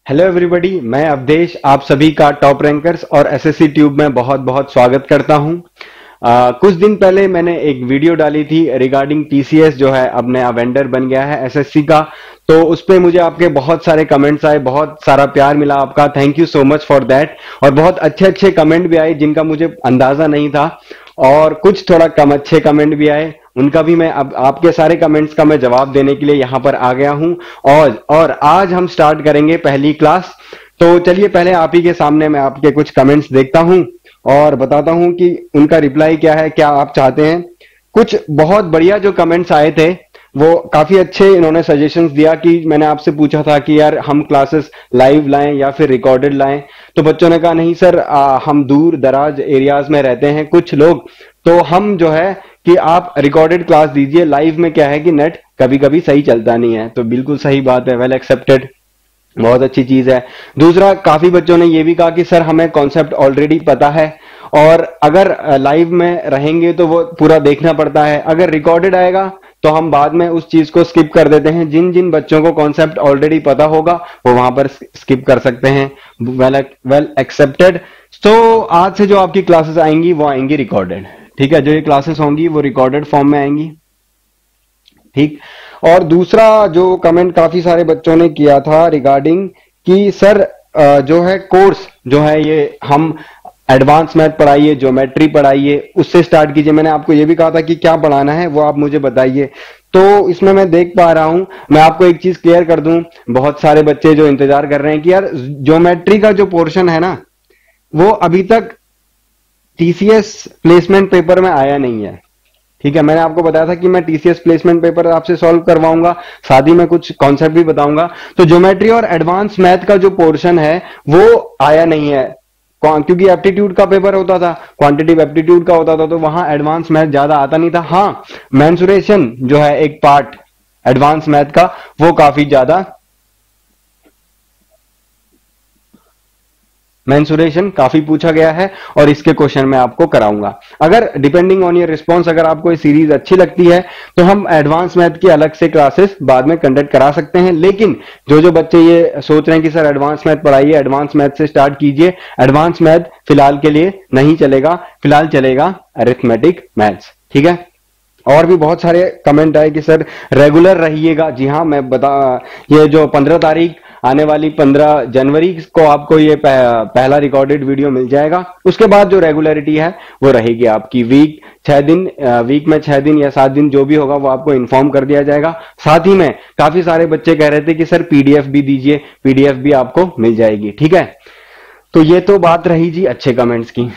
Hello everybody, मैं अवधेश आप सभी का टॉप रैंकर्स और एसएससी ट्यूब में बहुत बहुत स्वागत करता हूं। कुछ दिन पहले मैंने एक वीडियो डाली थी रिगार्डिंग टीसीएस जो है अब नया वेंडर बन गया है एसएससी का। तो उस पे मुझे आपके बहुत सारे कमेंट्स आए, बहुत सारा प्यार मिला आपका, thank you so much for that. और बहुत अच्छे अच्छे कमेंट भी आए जिनका मुझे अंदाजा नहीं था, और कुछ थोड़ा कम अच्छे कमेंट भी आए, उनका भी मैं अब आपके सारे कमेंट्स का मैं जवाब देने के लिए यहां पर आ गया हूं। और आज हम स्टार्ट करेंगे पहली क्लास। तो चलिए पहले आप ही के सामने मैं आपके कुछ कमेंट्स देखता हूं और बताता हूं कि उनका रिप्लाई क्या है, क्या आप चाहते हैं। कुछ बहुत बढ़िया जो कमेंट्स आए थे वो काफी अच्छे, इन्होंने सजेशंस दिया कि मैंने आपसे पूछा था कि यार हम क्लासेस लाइव लाएं या फिर रिकॉर्डेड लाएं, तो बच्चों ने कहा नहीं सर, हम दूर दराज एरियाज में रहते हैं कुछ लोग, तो हम जो है कि आप रिकॉर्डेड क्लास दीजिए, लाइव में क्या है कि नेट कभी कभी सही चलता नहीं है। तो बिल्कुल सही बात है, वेल एक्सेप्टेड, बहुत अच्छी चीज है। दूसरा, काफी बच्चों ने ये भी कहा कि सर हमें कॉन्सेप्ट ऑलरेडी पता है और अगर लाइव में रहेंगे तो वो पूरा देखना पड़ता है, अगर रिकॉर्डेड आएगा तो हम बाद में उस चीज को स्किप कर देते हैं। जिन जिन बच्चों को कॉन्सेप्ट ऑलरेडी पता होगा वो वहां पर स्किप कर सकते हैं, वेल एक्सेप्टेड। तो आज से जो आपकी क्लासेस आएंगी वो आएंगी रिकॉर्डेड, ठीक है। जो ये क्लासेस होंगी वो रिकॉर्डेड फॉर्म में आएंगी, ठीक। और दूसरा जो कमेंट काफी सारे बच्चों ने किया था रिगार्डिंग कि सर जो है कोर्स जो है ये हम एडवांस मैथ पढ़ाइए, ज्योमेट्री पढ़ाइए, उससे स्टार्ट कीजिए। मैंने आपको ये भी कहा था कि क्या पढ़ाना है वो आप मुझे बताइए। तो इसमें मैं देख पा रहा हूं, मैं आपको एक चीज क्लियर कर दूं, बहुत सारे बच्चे जो इंतजार कर रहे हैं कि यार ज्योमेट्री का जो पोर्शन है ना वो अभी तक टीसीएस प्लेसमेंट पेपर में आया नहीं है, ठीक है। मैंने आपको बताया था कि मैं टीसीएस प्लेसमेंट पेपर आपसे सॉल्व करवाऊंगा, साथ ही में कुछ कॉन्सेप्ट भी बताऊंगा। तो ज्योमेट्री और एडवांस मैथ का जो पोर्शन है वो आया नहीं है, क्योंकि एप्टीट्यूड का पेपर होता था, क्वांटिटेटिव एप्टीट्यूड का होता था, तो वहां एडवांस मैथ ज्यादा आता नहीं था। हाँ, मेंसुरेशन जो है एक पार्ट एडवांस मैथ का वो काफी ज्यादा, मेंसुरेशन काफी पूछा गया है और इसके क्वेश्चन मैं आपको कराऊंगा। अगर डिपेंडिंग ऑन योर रिस्पॉन्स, अगर आपको ये सीरीज अच्छी लगती है तो हम एडवांस मैथ की अलग से क्लासेस बाद में कंडक्ट करा सकते हैं। लेकिन जो जो बच्चे ये सोच रहे हैं कि सर एडवांस मैथ पढ़ाइए, एडवांस मैथ से स्टार्ट कीजिए, एडवांस मैथ फिलहाल के लिए नहीं चलेगा, फिलहाल चलेगा अरिथमेटिक मैथ्स, ठीक है। और भी बहुत सारे कमेंट आए कि सर रेगुलर रहिएगा। जी हाँ, मैं ये जो 15 तारीख आने वाली 15 जनवरी को आपको ये पहला रिकॉर्डेड वीडियो मिल जाएगा। उसके बाद जो रेगुलरिटी है वो रहेगी आपकी वीक में 6 दिन या 7 दिन जो भी होगा वो आपको इन्फॉर्म कर दिया जाएगा। साथ ही में काफी सारे बच्चे कह रहे थे कि सर पीडीएफ भी दीजिए, पीडीएफ भी आपको मिल जाएगी, ठीक है। तो ये तो बात रही जी अच्छे कमेंट्स की।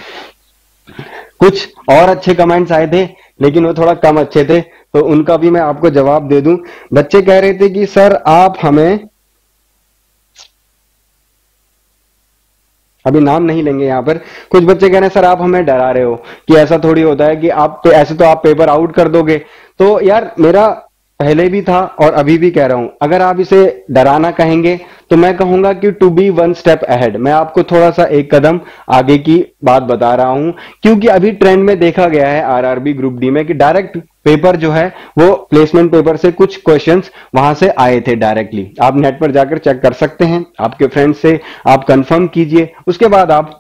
कुछ और अच्छे कमेंट्स आए थे लेकिन वो थोड़ा कम अच्छे थे, तो उनका भी मैं आपको जवाब दे दूं। बच्चे कह रहे थे कि सर आप हमें, अभी नाम नहीं लेंगे यहां पर, कुछ बच्चे कह रहे हैं सर आप हमें डरा रहे हो कि ऐसा थोड़ी होता है कि आप तो ऐसे तो आप पेपर आउट कर दोगे। तो यार मेरा पहले भी था और अभी भी कह रहा हूं, अगर आप इसे डराना कहेंगे तो मैं कहूंगा कि to be one step ahead, मैं आपको थोड़ा सा एक कदम आगे की बात बता रहा हूं। क्योंकि अभी ट्रेंड में देखा गया है आरआरबी ग्रुप डी में कि डायरेक्ट पेपर जो है वो प्लेसमेंट पेपर से कुछ क्वेश्चंस वहां से आए थे डायरेक्टली। आप नेट पर जाकर चेक कर सकते हैं, आपके फ्रेंड से आप कंफर्म कीजिए, उसके बाद आप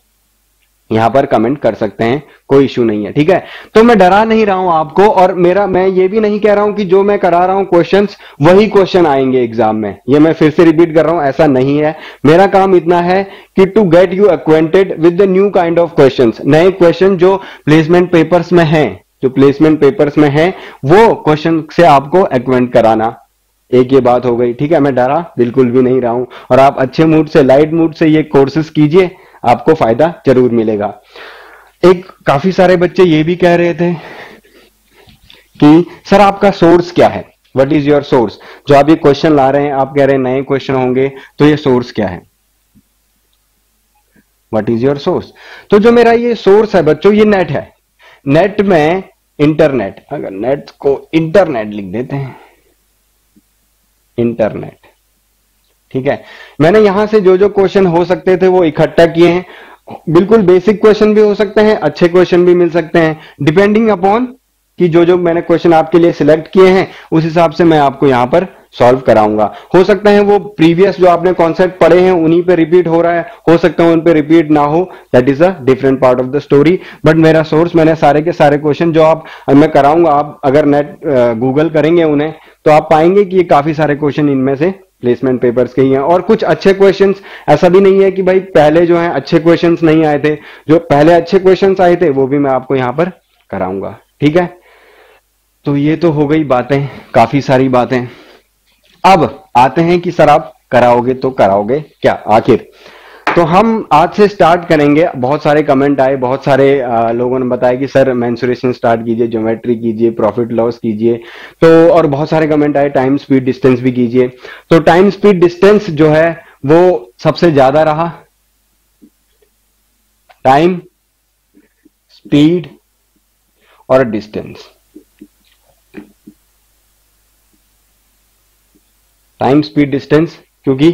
यहां पर कमेंट कर सकते हैं, कोई इश्यू नहीं है, ठीक है। तो मैं डरा नहीं रहा हूं आपको, और मैं ये भी नहीं कह रहा हूं कि जो मैं करा रहा हूं क्वेश्चंस वही क्वेश्चन आएंगे एग्जाम में। ये मैं फिर से रिपीट कर रहा हूं, ऐसा नहीं है। मेरा काम इतना है कि to get you acquainted with the new kind of questions, नए क्वेश्चन जो प्लेसमेंट पेपर्स में हैं, जो प्लेसमेंट पेपर्स में है वो क्वेश्चन से आपको एक्वेंट कराना। एक ये बात हो गई, ठीक है। मैं डरा बिल्कुल भी नहीं रहा हूं, और आप अच्छे मूड से, लाइट मूड से ये कोर्सेज कीजिए, आपको फायदा जरूर मिलेगा। एक काफी सारे बच्चे ये भी कह रहे थे कि सर आपका सोर्स क्या है, व्हाट इज योर सोर्स। जो आप ये क्वेश्चन ला रहे हैं, आप कह रहे हैं नए क्वेश्चन होंगे, तो ये सोर्स क्या है, व्हाट इज योर सोर्स। तो जो मेरा ये सोर्स है बच्चों, ये नेट है। नेट में इंटरनेट, अगर नेट को इंटरनेट लिख देते हैं, इंटरनेट, ठीक है। मैंने यहां से जो जो क्वेश्चन हो सकते थे वो इकट्ठा किए हैं। बिल्कुल बेसिक क्वेश्चन भी हो सकते हैं, अच्छे क्वेश्चन भी मिल सकते हैं, डिपेंडिंग अपॉन कि जो जो मैंने क्वेश्चन आपके लिए सिलेक्ट किए हैं उस हिसाब से मैं आपको यहां पर सॉल्व कराऊंगा। हो सकता है वो प्रीवियस जो आपने कॉन्सेप्ट पढ़े हैं उन्हीं पे रिपीट हो रहा है, हो सकता है उन पे रिपीट ना हो, that is a different part of the story. But मेरा सोर्स, मैंने सारे के सारे क्वेश्चन जो आप मैं कराऊंगा, आप अगर नेट गूगल करेंगे उन्हें तो आप पाएंगे कि ये काफी सारे क्वेश्चन इनमें से प्लेसमेंट पेपर्स के ही हैं। और कुछ अच्छे क्वेश्चंस, ऐसा भी नहीं है कि भाई पहले जो है अच्छे क्वेश्चंस नहीं आए थे, जो पहले अच्छे क्वेश्चंस आए थे वो भी मैं आपको यहां पर कराऊंगा। ठीक है, तो ये तो हो गई बातें, काफी सारी बातें। अब आते हैं कि सर आप कराओगे तो कराओगे क्या आखिर। तो हम आज से स्टार्ट करेंगे। बहुत सारे कमेंट आए, बहुत सारे लोगों ने बताया कि सर मेंसुरेशन स्टार्ट कीजिए, ज्योमेट्री कीजिए, प्रॉफिट लॉस कीजिए, तो और बहुत सारे कमेंट आए टाइम स्पीड डिस्टेंस भी कीजिए। तो टाइम स्पीड डिस्टेंस जो है वो सबसे ज्यादा रहा, टाइम स्पीड और डिस्टेंस। टाइम स्पीड डिस्टेंस क्योंकि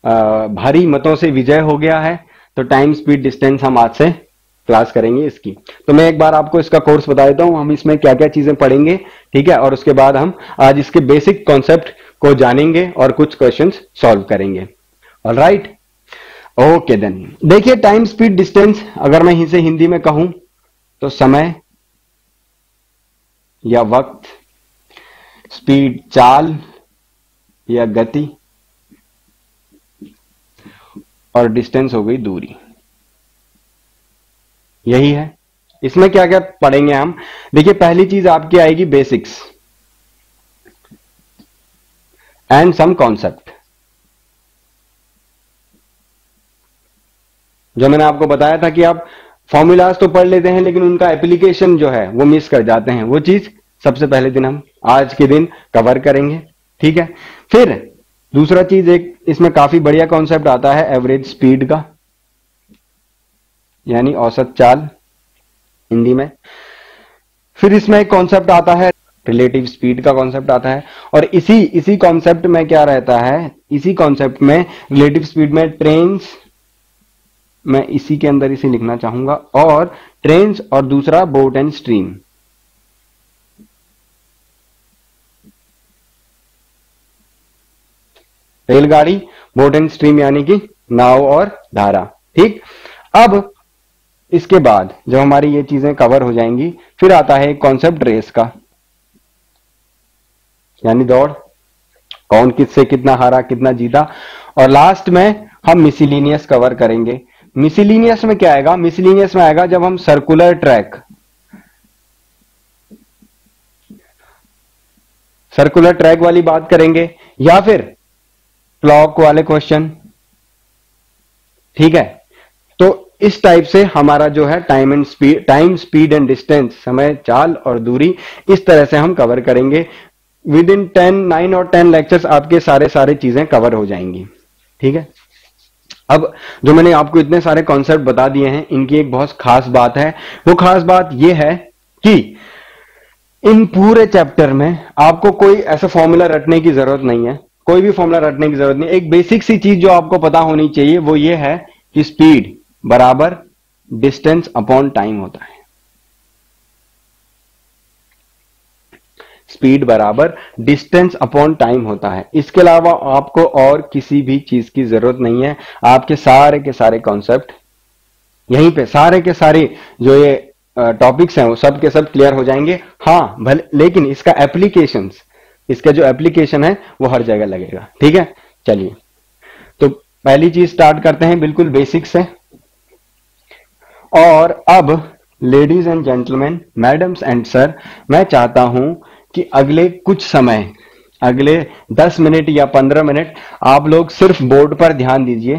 भारी मतों से विजय हो गया है, तो टाइम स्पीड डिस्टेंस हम आज से क्लास करेंगे इसकी। तो मैं एक बार आपको इसका कोर्स बता देता हूं, हम इसमें क्या क्या चीजें पढ़ेंगे, ठीक है, और उसके बाद हम आज इसके बेसिक कॉन्सेप्ट को जानेंगे और कुछ क्वेश्चंस सॉल्व करेंगे। Alright, okay then. देखिए टाइम स्पीड डिस्टेंस अगर मैं इसे हिंदी में कहूं तो समय या वक्त, स्पीड चाल या गति, और डिस्टेंस हो गई दूरी। यही है। इसमें क्या क्या पढ़ेंगे हम, देखिए पहली चीज आपकी आएगी बेसिक्स एंड सम कॉन्सेप्ट। जो मैंने आपको बताया था कि आप फॉर्मूलाज तो पढ़ लेते हैं लेकिन उनका एप्लीकेशन जो है वो मिस कर जाते हैं, वो चीज सबसे पहले दिन हम आज के दिन कवर करेंगे। ठीक है, फिर दूसरा चीज एक इसमें काफी बढ़िया कॉन्सेप्ट आता है एवरेज स्पीड का, यानी औसत चाल हिंदी में। फिर इसमें एक कॉन्सेप्ट आता है रिलेटिव स्पीड का कॉन्सेप्ट आता है, और इसी कॉन्सेप्ट में क्या रहता है, इसी कॉन्सेप्ट में रिलेटिव स्पीड में ट्रेन्स, मैं इसी के अंदर इसे लिखना चाहूंगा, और ट्रेन्स और दूसरा बोट एंड स्ट्रीम। रेलगाड़ी, बोट एंड स्ट्रीम यानी कि नाव और धारा। ठीक, अब इसके बाद जब हमारी ये चीजें कवर हो जाएंगी फिर आता है एक कॉन्सेप्ट रेस का, यानी दौड़, कौन किससे कितना हारा कितना जीता। और लास्ट में हम मिसलिनियस कवर करेंगे। मिसलिनियस में क्या आएगा, मिसलिनियस में आएगा जब हम सर्कुलर ट्रैक वाली बात करेंगे या फिर क्लॉक वाले क्वेश्चन। ठीक है, तो इस टाइप से हमारा जो है टाइम स्पीड एंड डिस्टेंस, समय चाल और दूरी, इस तरह से हम कवर करेंगे। विद इन 9 और 10 लेक्चर्स आपके सारे चीजें कवर हो जाएंगी। ठीक है, अब जो मैंने आपको इतने सारे कॉन्सेप्ट बता दिए हैं, इनकी एक बहुत खास बात है। वो खास बात यह है कि इन पूरे चैप्टर में आपको कोई ऐसा फॉर्मूला रटने की जरूरत नहीं है, कोई भी फॉर्मूला रटने की जरूरत नहीं। एक बेसिक सी चीज जो आपको पता होनी चाहिए वो ये है कि स्पीड बराबर डिस्टेंस अपॉन टाइम होता है। स्पीड बराबर डिस्टेंस अपॉन टाइम होता है। इसके अलावा आपको और किसी भी चीज की जरूरत नहीं है। आपके के सारे कॉन्सेप्ट यहीं पे, सारे के सारे जो ये टॉपिक्स हैं वो सब के सब क्लियर हो जाएंगे। हाँ भले, लेकिन इसका इसका जो एप्लीकेशन है वो हर जगह लगेगा। ठीक है, चलिए तो पहली चीज स्टार्ट करते हैं बिल्कुल बेसिक से। और अब ladies and gentleman, madams and sir, मैं चाहता हूं कि अगले कुछ समय, अगले 10 मिनट या 15 मिनट आप लोग सिर्फ बोर्ड पर ध्यान दीजिए,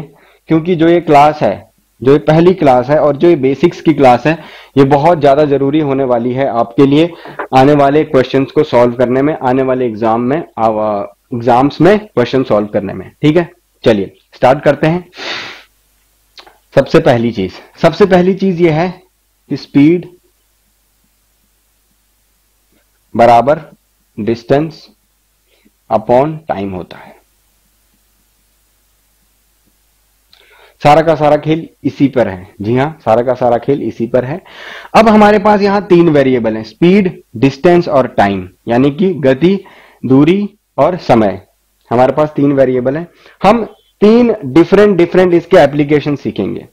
क्योंकि जो ये क्लास है, जो ये पहली क्लास है और जो ये बेसिक्स की क्लास है, ये बहुत ज्यादा जरूरी होने वाली है आपके लिए आने वाले क्वेश्चंस को सॉल्व करने में, आने वाले एग्जाम्स में क्वेश्चन सॉल्व करने में। ठीक है, चलिए स्टार्ट करते हैं। सबसे पहली चीज ये है कि स्पीड बराबर डिस्टेंस अपॉन टाइम होता है। सारा का सारा खेल इसी पर है। जी हां, सारा का सारा खेल इसी पर है। अब हमारे पास यहां 3 वेरिएबल हैं, स्पीड, डिस्टेंस और टाइम, यानी कि गति, दूरी और समय। हमारे पास 3 वेरिएबल है। हम 3 डिफरेंट डिफरेंट इसके एप्लीकेशन सीखेंगे।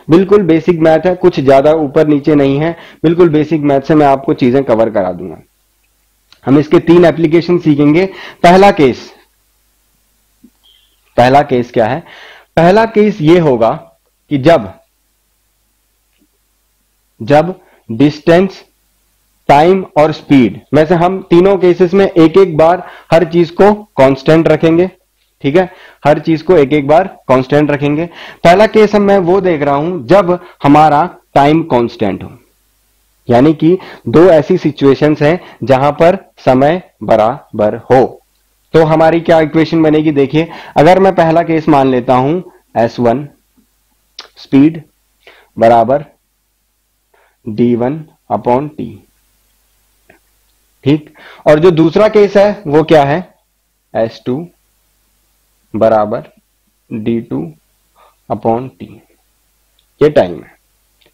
बिल्कुल बेसिक मैथ है, कुछ ज्यादा ऊपर नीचे नहीं है, बिल्कुल बेसिक मैथ से मैं आपको चीजें कवर करा दूंगा। हम इसके 3 एप्लीकेशन सीखेंगे। पहला केस क्या है? पहला केस ये होगा कि जब डिस्टेंस, टाइम और स्पीड में से हम तीनों केसेस में एक एक बार हर चीज को कांस्टेंट रखेंगे। ठीक है, हर चीज को एक एक बार कांस्टेंट रखेंगे। पहला केस मैं वो देख रहा हूं जब हमारा टाइम कांस्टेंट हो, यानी कि दो ऐसी सिचुएशंस हैं जहां पर समय बराबर हो। तो हमारी क्या इक्वेशन बनेगी? देखिए, अगर मैं पहला केस मान लेता हूं S1 स्पीड बराबर d1/t, ठीक। और जो दूसरा केस है वो क्या है? S2 बराबर d2/t। ये टाइम है,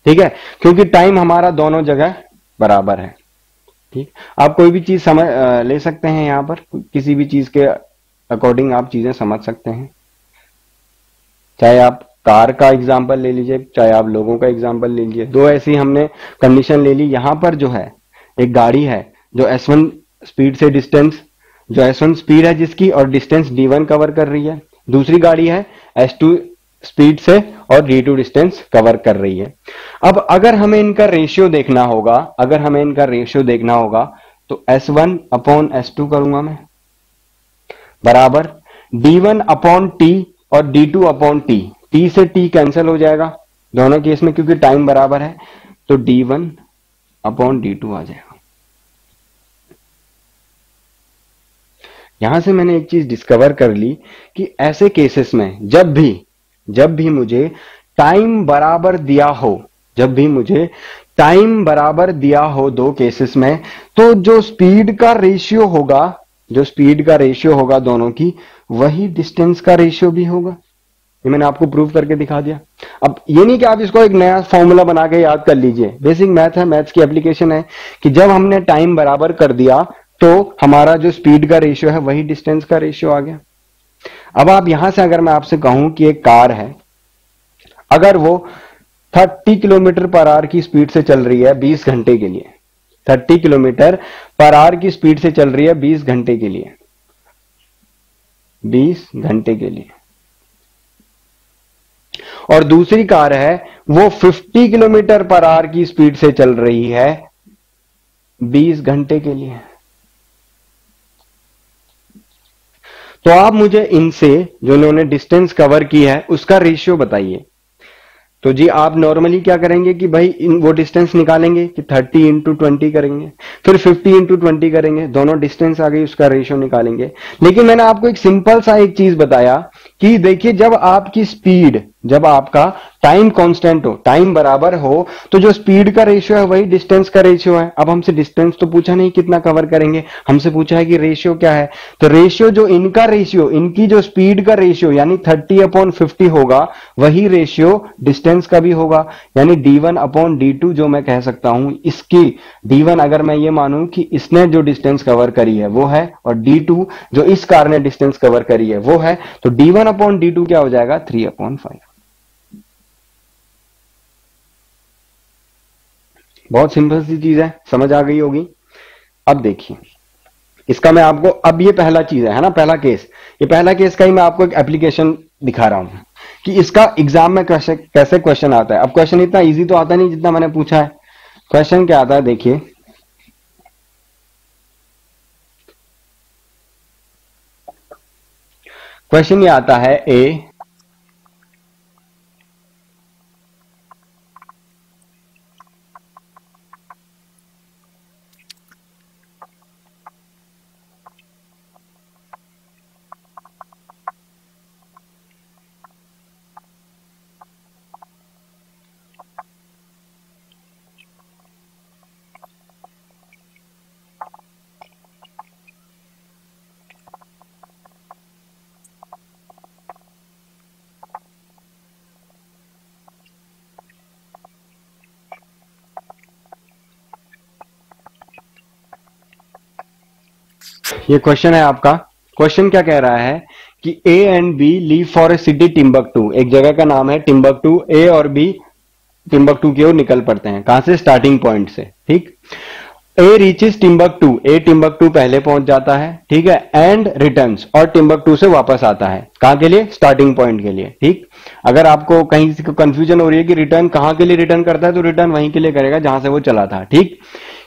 ठीक है, क्योंकि टाइम हमारा दोनों जगह बराबर है। ठीक, आप कोई भी चीज समझ ले सकते हैं, यहां पर किसी भी चीज के अकॉर्डिंग आप चीजें समझ सकते हैं। चाहे आप कार का एग्जाम्पल ले लीजिए, चाहे आप लोगों का एग्जाम्पल ले लीजिए। दो ऐसी हमने कंडीशन ले ली। यहां पर जो है एक गाड़ी है जो S1 स्पीड से डिस्टेंस, जो S1 स्पीड है जिसकी और डिस्टेंस d1 कवर कर रही है। दूसरी गाड़ी है S2 स्पीड से और d2 डिस्टेंस कवर कर रही है। अब अगर हमें इनका रेशियो देखना होगा, तो S1/S2 करूंगा मैं, बराबर d1/t और d2/t। t से t कैंसिल हो जाएगा दोनों केस में, क्योंकि टाइम बराबर है, तो d1/d2 आ जाएगा। यहां से मैंने एक चीज डिस्कवर कर ली कि ऐसे केसेस में जब भी मुझे टाइम बराबर दिया हो दो केसेस में, तो जो स्पीड का रेशियो होगा दोनों की, वही डिस्टेंस का रेशियो भी होगा। ये मैंने आपको प्रूव करके दिखा दिया। अब ये नहीं कि आप इसको एक नया फॉर्मूला बना के याद कर लीजिए, बेसिक मैथ है, मैथ्स की एप्लीकेशन है कि जब हमने टाइम बराबर कर दिया तो हमारा जो स्पीड का रेशियो है वही डिस्टेंस का रेशियो आ गया। अब आप यहां से अगर मैं आपसे कहूं कि एक कार है, अगर वो 30 किलोमीटर पर आवर की स्पीड से चल रही है 20 घंटे के लिए, 30 किलोमीटर पर आवर की स्पीड से चल रही है 20 घंटे के लिए, 20 घंटे के लिए, और दूसरी कार है वो 50 किलोमीटर पर आवर की स्पीड से चल रही है 20 घंटे के लिए, तो आप मुझे इनसे जो इन्होंने डिस्टेंस कवर की है उसका रेशियो बताइए। तो जी आप नॉर्मली क्या करेंगे कि भाई वो डिस्टेंस निकालेंगे कि 30 इंटू 20 करेंगे, फिर 50 इंटू 20 करेंगे, दोनों डिस्टेंस आ गई, उसका रेशियो निकालेंगे। लेकिन मैंने आपको एक सिंपल सा एक चीज बताया कि देखिए, जब आपका टाइम कांस्टेंट हो, टाइम बराबर हो, तो जो स्पीड का रेशियो है वही डिस्टेंस का रेशियो है। अब हमसे डिस्टेंस तो पूछा नहीं कितना कवर करेंगे, हमसे पूछा है कि रेशियो क्या है। तो रेशियो जो इनकी जो स्पीड का रेशियो यानी 30/50 होगा, वही रेशियो डिस्टेंस का भी होगा, यानी d1/d2 जो मैं कह सकता हूं। इसकी d1 अगर मैं ये मानूं कि इसने जो डिस्टेंस कवर करी है वो है, और d2 जो इस कार ने डिस्टेंस कवर करी है वो है, तो d1/d2 क्या हो जाएगा? 3/5। बहुत सिंपल सी चीज है, समझ आ गई होगी। अब देखिए इसका मैं आपको, अब ये पहला चीज है ना, पहला केस, ये पहला केस का ही मैं आपको एक एप्लीकेशन दिखा रहा हूं कि इसका एग्जाम में कैसे क्वेश्चन आता है। अब क्वेश्चन इतना इजी तो आता नहीं जितना मैंने पूछा है। क्वेश्चन क्या आता है देखिए, क्वेश्चन ये आता है ए ये क्वेश्चन है आपका। क्वेश्चन क्या कह रहा है कि ए and B leave for a city Timbuktu, एक जगह का नाम है टिम्बकटू, ए और बी टिम्बकटू की ओर निकल पड़ते हैं। कहां से? स्टार्टिंग पॉइंट से। ठीक, ए रीचेस टिम्बकटू, ए टिम्बकटू पहले पहुंच जाता है, ठीक है, एंड रिटर्न्स, और टिम्बकटू से वापस आता है। कहां के लिए? स्टार्टिंग पॉइंट के लिए। ठीक, अगर आपको कहीं से कंफ्यूजन हो रही है कि रिटर्न कहां के लिए रिटर्न करता है, तो रिटर्न वहीं के लिए करेगा जहां से वो चला था। ठीक,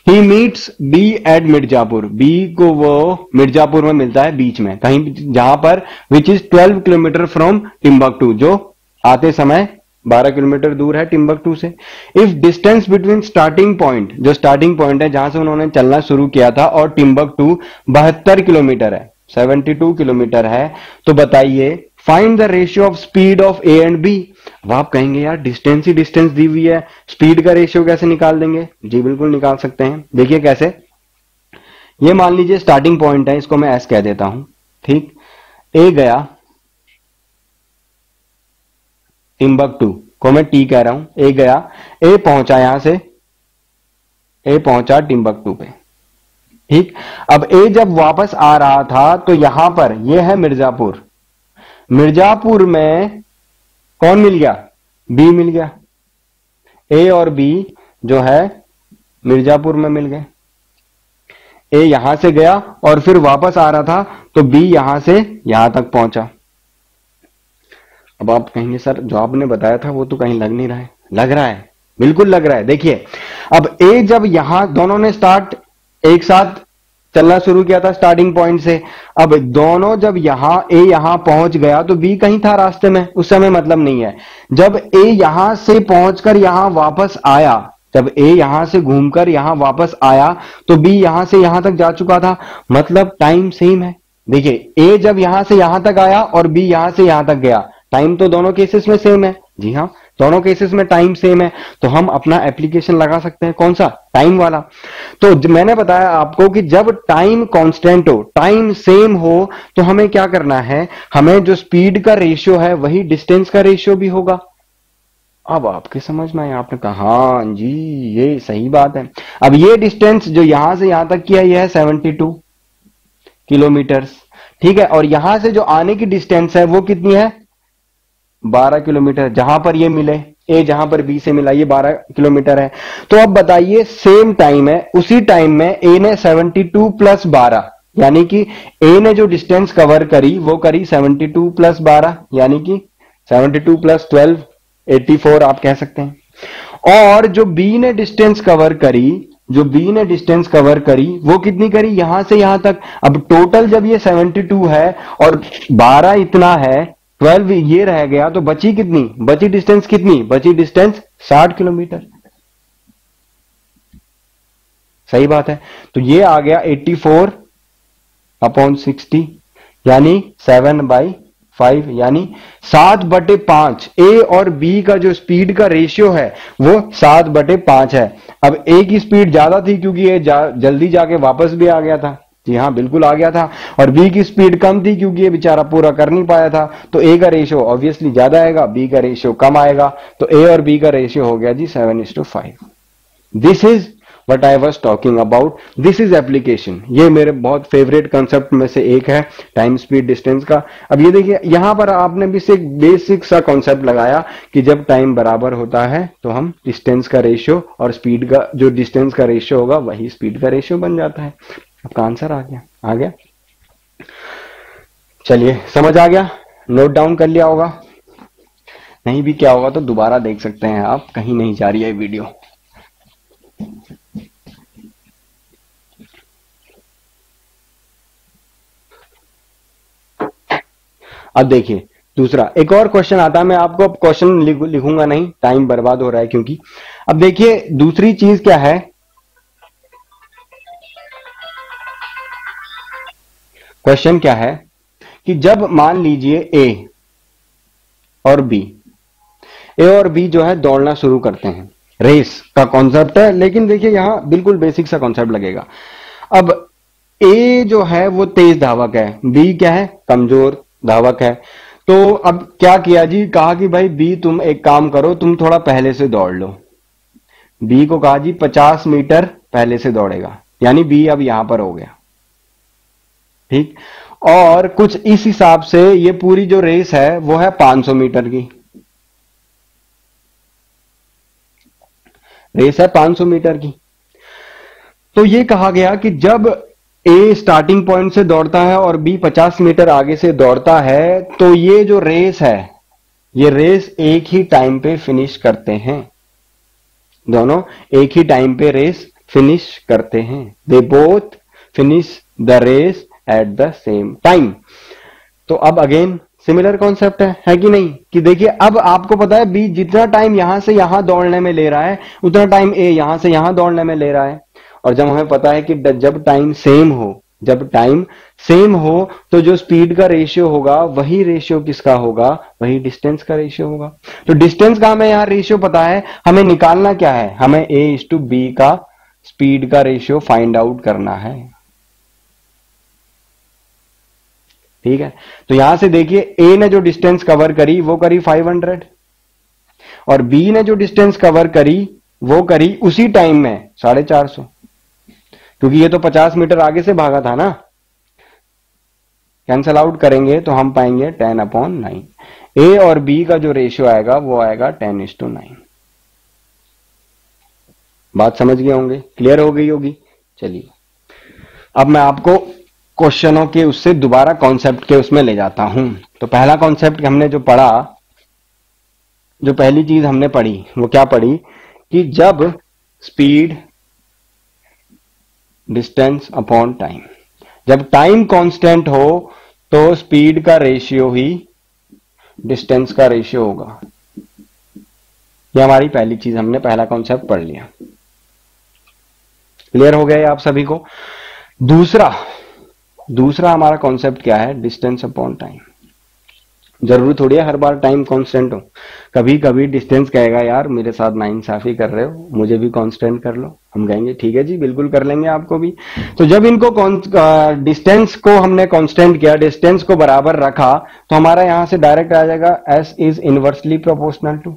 he meets B at Mirzapur, B को वो मिर्जापुर में मिलता है, बीच में कहीं, जहां पर which is 12 kilometre from Timbuktu, जो आते समय 12 किलोमीटर दूर है टिम्बकटू से। If distance between starting point, जो स्टार्टिंग पॉइंट है जहां से उन्होंने चलना शुरू किया था, और टिम्बकटू 72 किलोमीटर है, 72 किलोमीटर है, तो बताइए find the ratio of speed of A and B. अब आप कहेंगे यार डिस्टेंस ही डिस्टेंस दी हुई है, स्पीड का रेशियो कैसे निकाल देंगे? जी बिल्कुल निकाल सकते हैं। देखिए कैसे, ये मान लीजिए स्टार्टिंग पॉइंट है, इसको मैं एस कह देता हूं। ठीक, ए गया टिम्बकटू को मैं टी कह रहा हूं, ए गया, ए पहुंचा यहां से, ए पहुंचा टिम्बकटू पे। ठीक, अब ए जब वापस आ रहा था तो यहां पर ये है मिर्जापुर, मिर्जापुर में कौन मिल गया? बी मिल गया। ए और बी जो है मिर्जापुर में मिल गए। ए यहां से गया और फिर वापस आ रहा था, तो बी यहां से यहां तक पहुंचा। अब आप कहेंगे सर जो आपने बताया था वो तो कहीं लग नहीं रहा है। लग रहा है, बिल्कुल लग रहा है। देखिए, अब ए जब यहां, दोनों ने स्टार्ट एक साथ चलना शुरू किया था स्टार्टिंग पॉइंट से, अब दोनों जब यहां ए यहां पहुंच गया तो बी कहीं था रास्ते में, उस समय मतलब नहीं है। जब ए यहां से पहुंचकर यहां वापस आया, जब ए यहां से घूमकर यहां वापस आया, तो बी यहां से यहां तक जा चुका था, मतलब टाइम सेम है। देखिए, ए जब यहां से यहां तक आया और बी यहां से यहां तक गया, टाइम तो दोनों केसेस में सेम है। जी हाँ, दोनों केसेस में टाइम सेम है, तो हम अपना एप्लीकेशन लगा सकते हैं। कौन सा? टाइम वाला। तो मैंने बताया आपको कि जब टाइम कांस्टेंट हो, टाइम सेम हो, तो हमें क्या करना है, हमें जो स्पीड का रेशियो है वही डिस्टेंस का रेशियो भी होगा। अब आपके समझ में आया? आपने कहा हाँ जी ये सही बात है। अब ये डिस्टेंस जो यहां से यहां तक किया, यह है 72 किलोमीटर। ठीक है, और यहां से जो आने की डिस्टेंस है वो कितनी है? 12 किलोमीटर। जहां पर ये मिले, ए जहां पर बी से मिला, ये 12 किलोमीटर है। तो अब बताइए, सेम टाइम है, उसी टाइम में ए ने 72 प्लस 12, यानी कि ए ने जो डिस्टेंस कवर करी वो करी 72 प्लस 12, यानी कि 72 प्लस 12, 84 आप कह सकते हैं। और जो बी ने डिस्टेंस कवर करी, जो बी ने डिस्टेंस कवर करी वो कितनी करी? यहां से यहां तक। अब टोटल जब ये 72 है और 12 इतना है, 12 ये रह गया, तो बची कितनी? बची डिस्टेंस कितनी? बची डिस्टेंस 60 किलोमीटर। सही बात है। तो ये आ गया 84 अपॉन 60, यानी 7/5, यानी 7/5। ए और बी का जो स्पीड का रेशियो है वो 7/5 है। अब ए की स्पीड ज्यादा थी क्योंकि ये जल्दी जाके वापस भी आ गया था। जी हाँ, बिल्कुल आ गया था। और बी की स्पीड कम थी क्योंकि ये बेचारा पूरा कर नहीं पाया था। तो ए का रेशियो ऑब्वियसली ज्यादा आएगा, बी का रेशियो कम आएगा। तो ए और बी का रेशियो हो गया जी 7:5। This is what I was talking about, this is application. ये मेरे बहुत फेवरेट कंसेप्ट में से एक है, टाइम स्पीड डिस्टेंस का। अब ये देखिए, यहां पर आपने भी से एक बेसिक सा कॉन्सेप्ट लगाया कि जब टाइम बराबर होता है तो हम डिस्टेंस का रेशियो और स्पीड का, जो डिस्टेंस का रेशियो होगा वही स्पीड का रेशियो बन जाता है। आपका आंसर आ गया। आ गया, चलिए समझ आ गया, नोट डाउन कर लिया होगा। नहीं भी क्या होगा तो दोबारा देख सकते हैं आप, कहीं नहीं जा रही है वीडियो। अब देखिए दूसरा, एक और क्वेश्चन आता है। मैं आपको अब क्वेश्चन लिखूंगा नहीं, टाइम बर्बाद हो रहा है क्योंकि। अब देखिए दूसरी चीज क्या है, क्वेश्चन क्या है कि जब मान लीजिए ए और बी, ए और बी जो है दौड़ना शुरू करते हैं, रेस का कॉन्सेप्ट है, लेकिन देखिए यहां बिल्कुल बेसिक सा कॉन्सेप्ट लगेगा। अब ए जो है वो तेज धावक है, बी क्या है? कमजोर धावक है। तो अब क्या किया जी, कहा कि भाई बी तुम एक काम करो, तुम थोड़ा पहले से दौड़ लो। बी को कहा जी 50 मीटर पहले से दौड़ेगा, यानी बी अब यहां पर हो गया। ठीक, और कुछ इस हिसाब से ये पूरी जो रेस है वो है 500 मीटर की रेस है, 500 मीटर की। तो ये कहा गया कि जब ए स्टार्टिंग पॉइंट से दौड़ता है और बी 50 मीटर आगे से दौड़ता है, तो ये जो रेस है, ये रेस एक ही टाइम पे फिनिश करते हैं। दोनों एक ही टाइम पे रेस फिनिश करते हैं। They both finish the race at the same time. तो अब अगेन सिमिलर कॉन्सेप्ट है कि नहीं? कि देखिए, अब आपको पता है बी जितना टाइम यहां से यहां दौड़ने में ले रहा है, उतना टाइम ए यहां से यहां दौड़ने में ले रहा है। और जब हमें पता है कि जब टाइम सेम हो तो जो स्पीड का रेशियो होगा वही रेशियो किसका होगा? वही डिस्टेंस का रेशियो होगा। तो डिस्टेंस का हमें यहां रेशियो पता है, हमें निकालना क्या है? हमें A/B का स्पीड का रेशियो फाइंड आउट करना है। ठीक है, तो यहां से देखिए, ए ने जो डिस्टेंस कवर करी वो करी 500 और बी ने जो डिस्टेंस कवर करी वो करी उसी टाइम में 450, क्योंकि ये तो 50 मीटर आगे से भागा था ना। कैंसल आउट करेंगे तो हम पाएंगे 10/9। ए और बी का जो रेशियो आएगा वो आएगा 10:9। बात समझ गए होंगे? क्लियर हो गई होगी? चलिए, अब मैं आपको क्वेश्चनों के उससे दोबारा कॉन्सेप्ट के उसमें ले जाता हूं। तो पहला कॉन्सेप्ट हमने जो पढ़ा, जो पहली चीज हमने पढ़ी वो क्या पढ़ी? कि जब स्पीड डिस्टेंस अपॉन टाइम, जब टाइम कांस्टेंट हो तो स्पीड का रेशियो ही डिस्टेंस का रेशियो होगा। ये हमारी पहली चीज, हमने पहला कॉन्सेप्ट पढ़ लिया। क्लियर हो गया आप सभी को? दूसरा हमारा कॉन्सेप्ट क्या है? Distance upon time. जरूरी थोड़ी है हर बार टाइम कांस्टेंट हो। कभी कभी डिस्टेंस कहेगा, यार मेरे साथ नाइंसाफी कर रहे हो, मुझे भी कांस्टेंट कर लो। हम कहेंगे ठीक है जी, बिल्कुल कर लेंगे आपको भी। तो जब इनको डिस्टेंस को हमने कांस्टेंट किया, डिस्टेंस को बराबर रखा, तो हमारा यहां से डायरेक्ट आ जाएगा S is inversely proportional to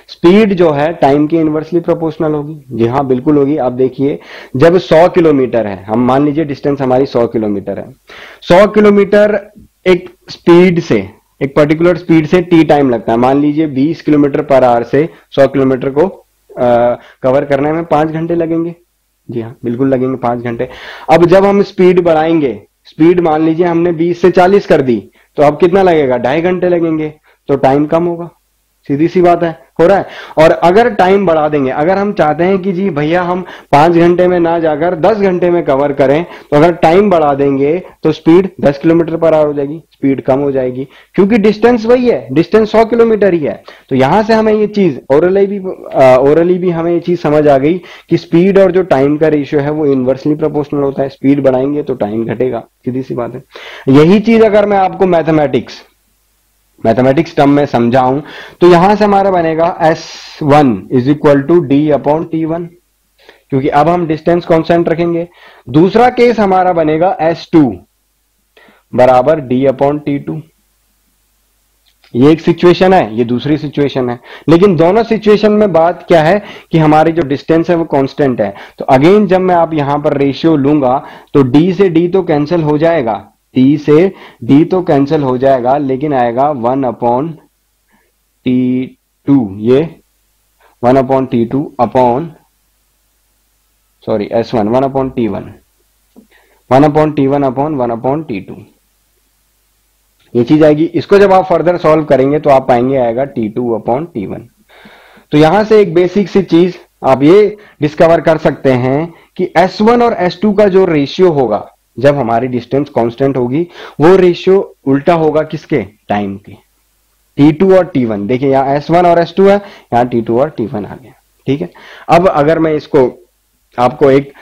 speed, जो है टाइम की इनवर्सली प्रोपोर्शनल होगी। जी हाँ, बिल्कुल होगी। आप देखिए, जब 100 किलोमीटर है, हम मान लीजिए डिस्टेंस हमारी 100 किलोमीटर है, 100 किलोमीटर एक स्पीड से, एक पर्टिकुलर स्पीड से टी टाइम लगता है। मान लीजिए 20 किलोमीटर पर आवर से 100 किलोमीटर को कवर करने में 5 घंटे लगेंगे। जी हाँ, बिल्कुल लगेंगे 5 घंटे। अब जब हम स्पीड बढ़ाएंगे, स्पीड मान लीजिए हमने 20 से 40 कर दी, तो अब कितना लगेगा? 2.5 घंटे लगेंगे, तो टाइम कम होगा। सीधी सी बात है, हो रहा है। और अगर टाइम बढ़ा देंगे, अगर हम चाहते हैं कि जी भैया हम 5 घंटे में ना जाकर 10 घंटे में कवर करें, तो अगर टाइम बढ़ा देंगे तो स्पीड 10 किलोमीटर पर आवर हो जाएगी, स्पीड कम हो जाएगी, क्योंकि डिस्टेंस वही है, डिस्टेंस 100 किलोमीटर ही है। तो यहां से हमें ये चीज ओरली भी हमें ये चीज समझ आ गई कि स्पीड और जो टाइम का रेशियो है वो इनवर्सली प्रोपोर्शनल होता है। स्पीड बढ़ाएंगे तो टाइम घटेगा, सीधी सी बात है। यही चीज अगर मैं आपको मैथमेटिक्स टर्म में समझाऊं, तो यहां से हमारा बनेगा S1 is equal to D/T1, क्योंकि अब हम डिस्टेंस कांस्टेंट रखेंगे। दूसरा केस हमारा बनेगा S2 बराबर D/T2। ये एक सिचुएशन है, ये दूसरी सिचुएशन है, लेकिन दोनों सिचुएशन में बात क्या है कि हमारी जो डिस्टेंस है वो कांस्टेंट है। तो अगेन जब मैं आप यहां पर रेशियो लूंगा तो D से D तो कैंसिल हो जाएगा, T से D तो कैंसिल हो जाएगा, लेकिन आएगा 1/T2। ये 1/T2 upon, sorry S1 1/T1, 1/T1 upon 1/T2, ये चीज आएगी। इसको जब आप फर्दर सॉल्व करेंगे तो आप पाएंगे आएगा T2/T1। तो यहां से एक बेसिक सी चीज आप ये डिस्कवर कर सकते हैं कि S1 और S2 का जो रेशियो होगा जब हमारी डिस्टेंस कांस्टेंट होगी, वो रेशियो उल्टा होगा किसके? टाइम के। T2 और T1, देखिए यहां S1 और S2 है, यहां T2 और T1 आ गया। ठीक है, अब अगर मैं इसको आपको एक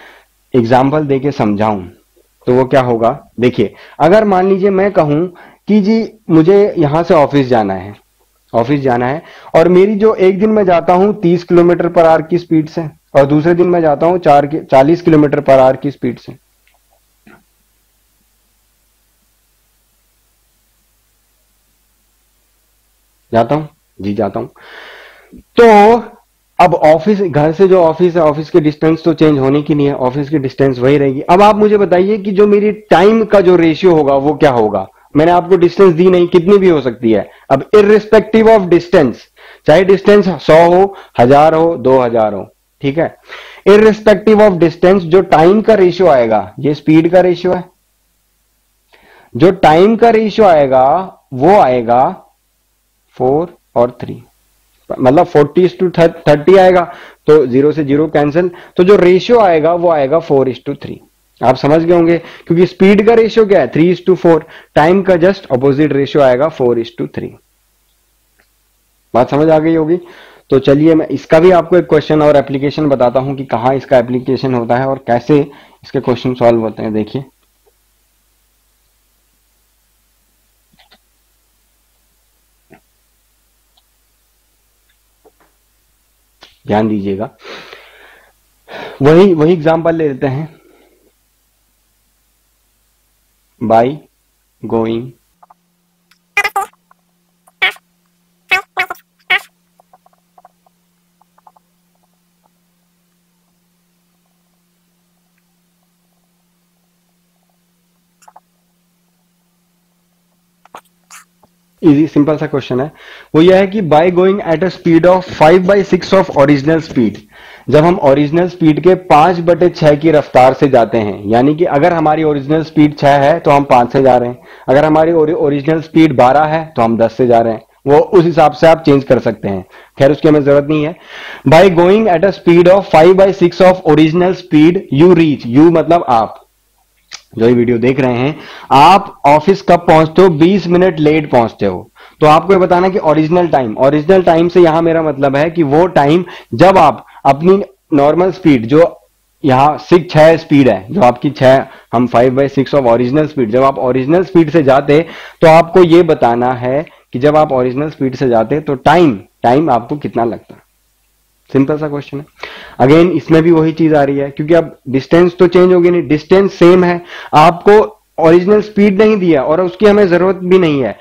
एग्जाम्पल देके समझाऊं तो वो क्या होगा? देखिए, अगर मान लीजिए मैं कहूं कि जी मुझे यहां से ऑफिस जाना है और मेरी जो एक दिन में जाता हूं 30 किलोमीटर पर आवर की स्पीड से और दूसरे दिन मैं जाता हूं 40 किलोमीटर पर आवर की स्पीड से। जाता हूं जी, जाता हूं। तो अब ऑफिस, घर से जो ऑफिस है, ऑफिस की डिस्टेंस तो चेंज होने की नहीं है, ऑफिस की डिस्टेंस वही रहेगी। अब आप मुझे बताइए कि जो मेरी टाइम का जो रेशियो होगा वो क्या होगा। मैंने आपको डिस्टेंस दी नहीं, कितनी भी हो सकती है। अब इररिस्पेक्टिव ऑफ डिस्टेंस, चाहे डिस्टेंस 100 हो, 1000 हो, 2000 हो, ठीक है, इररिस्पेक्टिव ऑफ डिस्टेंस जो टाइम का रेशियो आएगा, ये स्पीड का रेशियो है, जो टाइम का रेशियो आएगा वो आएगा 4 और 3, मतलब 40:30 आएगा, तो 0 से 0 कैंसिल, तो जो रेशियो आएगा वो आएगा 4:3। आप समझ गए होंगे, क्योंकि स्पीड का रेशियो क्या है 3:4, टाइम का जस्ट अपोजिट रेशियो आएगा 4:3। बात समझ आ गई होगी। तो चलिए मैं इसका भी आपको एक क्वेश्चन और एप्लीकेशन बताता हूं कि कहां इसका एप्लीकेशन होता है और कैसे इसके क्वेश्चन सॉल्व होते हैं। देखिए, ध्यान दीजिएगा, वही एग्जांपल ले लेते हैं। बाय गोइंग इजी सिंपल सा क्वेश्चन है। वो यह है कि by going at a speed of 5/6 of original speed, जब हम ओरिजिनल स्पीड के 5/6 की रफ्तार से जाते हैं, यानी कि अगर हमारी ओरिजिनल स्पीड 6 है तो हम 5 से जा रहे हैं, अगर हमारी ओरिजिनल स्पीड 12 है तो हम 10 से जा रहे हैं, वो उस हिसाब से आप चेंज कर सकते हैं, खैर उसकी हमें जरूरत नहीं है। By going at a speed of 5/6 of original speed you reach, you मतलब आप जो ये वीडियो देख रहे हैं, आप ऑफिस कब पहुंचते हो, 20 मिनट लेट पहुंचते हो। तो आपको ये बताना कि ओरिजिनल टाइम से यहां मेरा मतलब है कि वो टाइम जब आप अपनी नॉर्मल स्पीड, जो यहां 6 स्पीड है, जो आपकी 6, हम 5/6 ऑफ ओरिजिनल स्पीड, जब आप ओरिजिनल स्पीड से जाते तो आपको ये बताना है कि जब आप ओरिजिनल स्पीड से जाते तो टाइम आपको कितना लगता है। सिंपल सा क्वेश्चन है। अगेन इसमें भी वही चीज आ रही है, क्योंकि अब डिस्टेंस तो चेंज होगी नहीं, डिस्टेंस सेम है, आपको ओरिजिनल स्पीड नहीं दिया और उसकी हमें जरूरत भी नहीं है,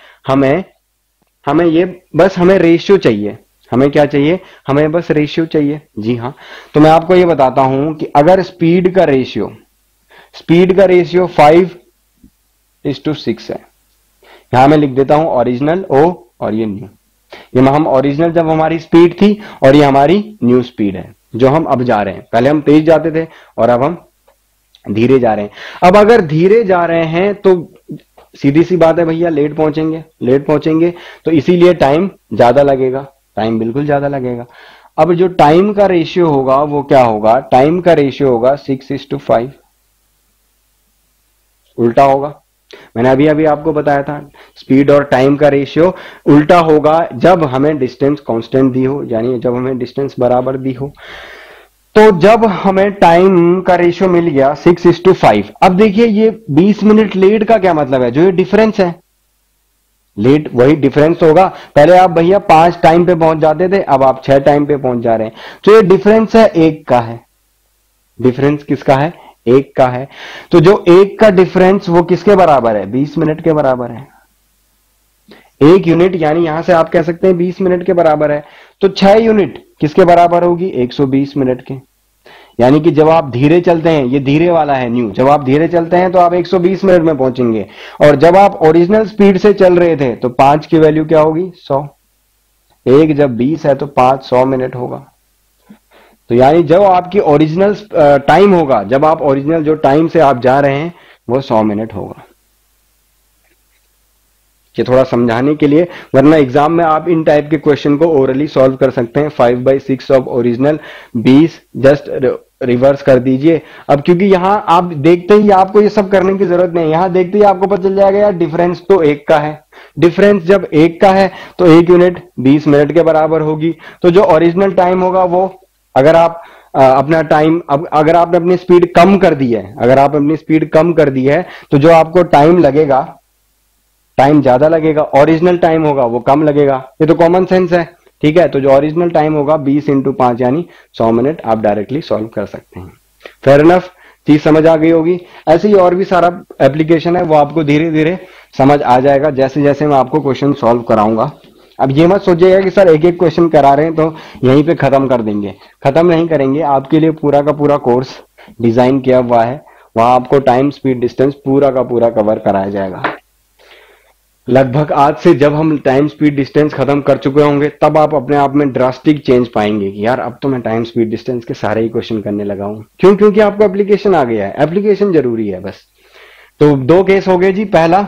हमें ये बस हमें रेशियो चाहिए। हमें क्या चाहिए, हमें बस रेशियो चाहिए। जी हाँ, तो मैं आपको ये बताता हूं कि अगर स्पीड का रेशियो 5:6 है, यहां मैं लिख देता हूं ओरिजिनल ओ और ये न्यू, ये हम ओरिजिनल जब हमारी स्पीड थी और ये हमारी न्यू स्पीड है जो हम अब जा रहे हैं। पहले हम तेज जाते थे और अब हम धीरे जा रहे हैं। अब अगर धीरे जा रहे हैं तो सीधी सी बात है भैया, लेट पहुंचेंगे, तो इसीलिए टाइम ज्यादा लगेगा, टाइम बिल्कुल ज्यादा लगेगा। अब जो टाइम का रेशियो होगा वो क्या होगा, टाइम का रेशियो होगा 6:5, उल्टा होगा। मैंने अभी आपको बताया था, स्पीड और टाइम का रेशियो उल्टा होगा जब हमें डिस्टेंस कांस्टेंट दी हो, यानी जब हमें डिस्टेंस बराबर दी हो। तो जब हमें टाइम का रेशियो मिल गया 6:5, अब देखिए ये 20 मिनट लेट का क्या मतलब है, जो ये डिफरेंस है, लेट वही डिफरेंस होगा। पहले आप भैया 5 टाइम पे पहुंच जाते थे, अब आप 6 टाइम पे पहुंच जा रहे हैं, तो ये डिफरेंस है 1 का है। डिफरेंस किसका है, 1 का है। तो जो 1 का डिफरेंस वो किसके बराबर है, 20 मिनट के बराबर है। 1 यूनिट यानी यहां से आप कह सकते हैं 20 मिनट के बराबर है। तो 6 यूनिट किसके बराबर होगी, 120 मिनट के। यानी कि जब आप धीरे चलते हैं, ये धीरे वाला है न्यू, जब आप धीरे चलते हैं तो आप 120 मिनट में पहुंचेंगे, और जब आप ओरिजिनल स्पीड से चल रहे थे तो 5 की वैल्यू क्या होगी, 100। 1 जब 20 है तो 5 100 मिनट होगा। तो यानी जब आपकी ओरिजिनल टाइम होगा, जब आप ओरिजिनल जो टाइम से आप जा रहे हैं वो 100 मिनट होगा। ये थोड़ा समझाने के लिए, वरना एग्जाम में आप इन टाइप के क्वेश्चन को ओरली सॉल्व कर सकते हैं। 5/6 ऑफ ओरिजिनल 20 जस्ट रिवर्स कर दीजिए। अब क्योंकि यहां आप देखते ही, आपको ये सब करने की जरूरत नहीं, यहां देखते ही आपको पता चल जाएगा यार डिफरेंस तो 1 का है। डिफरेंस जब 1 का है तो 1 यूनिट 20 मिनट के बराबर होगी। तो जो ओरिजिनल टाइम होगा वो, अगर आप अपना टाइम, अब अगर आपने अपनी स्पीड कम कर दी है, तो जो आपको टाइम लगेगा, टाइम ज्यादा लगेगा, ओरिजिनल टाइम होगा वो कम लगेगा। ये तो कॉमन सेंस है, ठीक है। तो जो ओरिजिनल टाइम होगा 20 × 5 यानी 100 मिनट, आप डायरेक्टली सॉल्व कर सकते हैं। फेयर इनफ, चीज समझ आ गई होगी। ऐसे ही और भी सारा एप्लीकेशन है, वो आपको धीरे धीरे समझ आ जाएगा जैसे जैसे मैं आपको क्वेश्चन सॉल्व कराऊंगा। अब ये मत सोचिएगा कि सर एक एक क्वेश्चन करा रहे हैं तो यहीं पे खत्म कर देंगे, खत्म नहीं करेंगे। आपके लिए पूरा का पूरा कोर्स डिजाइन किया हुआ है, वहां आपको टाइम स्पीड डिस्टेंस पूरा का पूरा कवर कराया जाएगा। लगभग आज से जब हम टाइम स्पीड डिस्टेंस खत्म कर चुके होंगे तब आप अपने आप में ड्रास्टिक चेंज पाएंगे कि यार अब तो मैं टाइम स्पीड डिस्टेंस के सारे ही क्वेश्चन करने लगा हूं। क्यों? क्योंकि आपको एप्लीकेशन आ गया है, एप्लीकेशन जरूरी है बस। तो दो केस हो गए जी। पहला,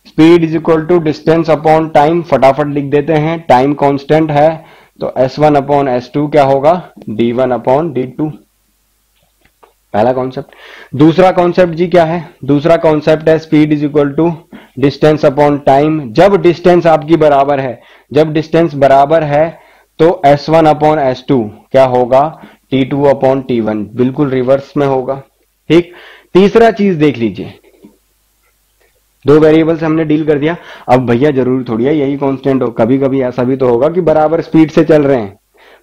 speed is equal to distance upon time, फटाफट लिख देते हैं। टाइम कांस्टेंट है तो S1 अपॉन S2 क्या होगा? D1 अपॉन D2, पहला कॉन्सेप्ट। दूसरा कॉन्सेप्ट जी क्या है? दूसरा कॉन्सेप्ट है speed is equal to distance upon time. जब डिस्टेंस आपकी बराबर है, जब डिस्टेंस बराबर है तो S1 अपॉन S2 क्या होगा? T2 अपॉन T1, बिल्कुल रिवर्स में होगा। ठीक। तीसरा चीज देख लीजिए, दो वेरिएबल से हमने डील कर दिया। अब भैया जरूरी थोड़ी है यही कांस्टेंट हो, कभी कभी ऐसा भी तो होगा कि बराबर स्पीड से चल रहे हैं,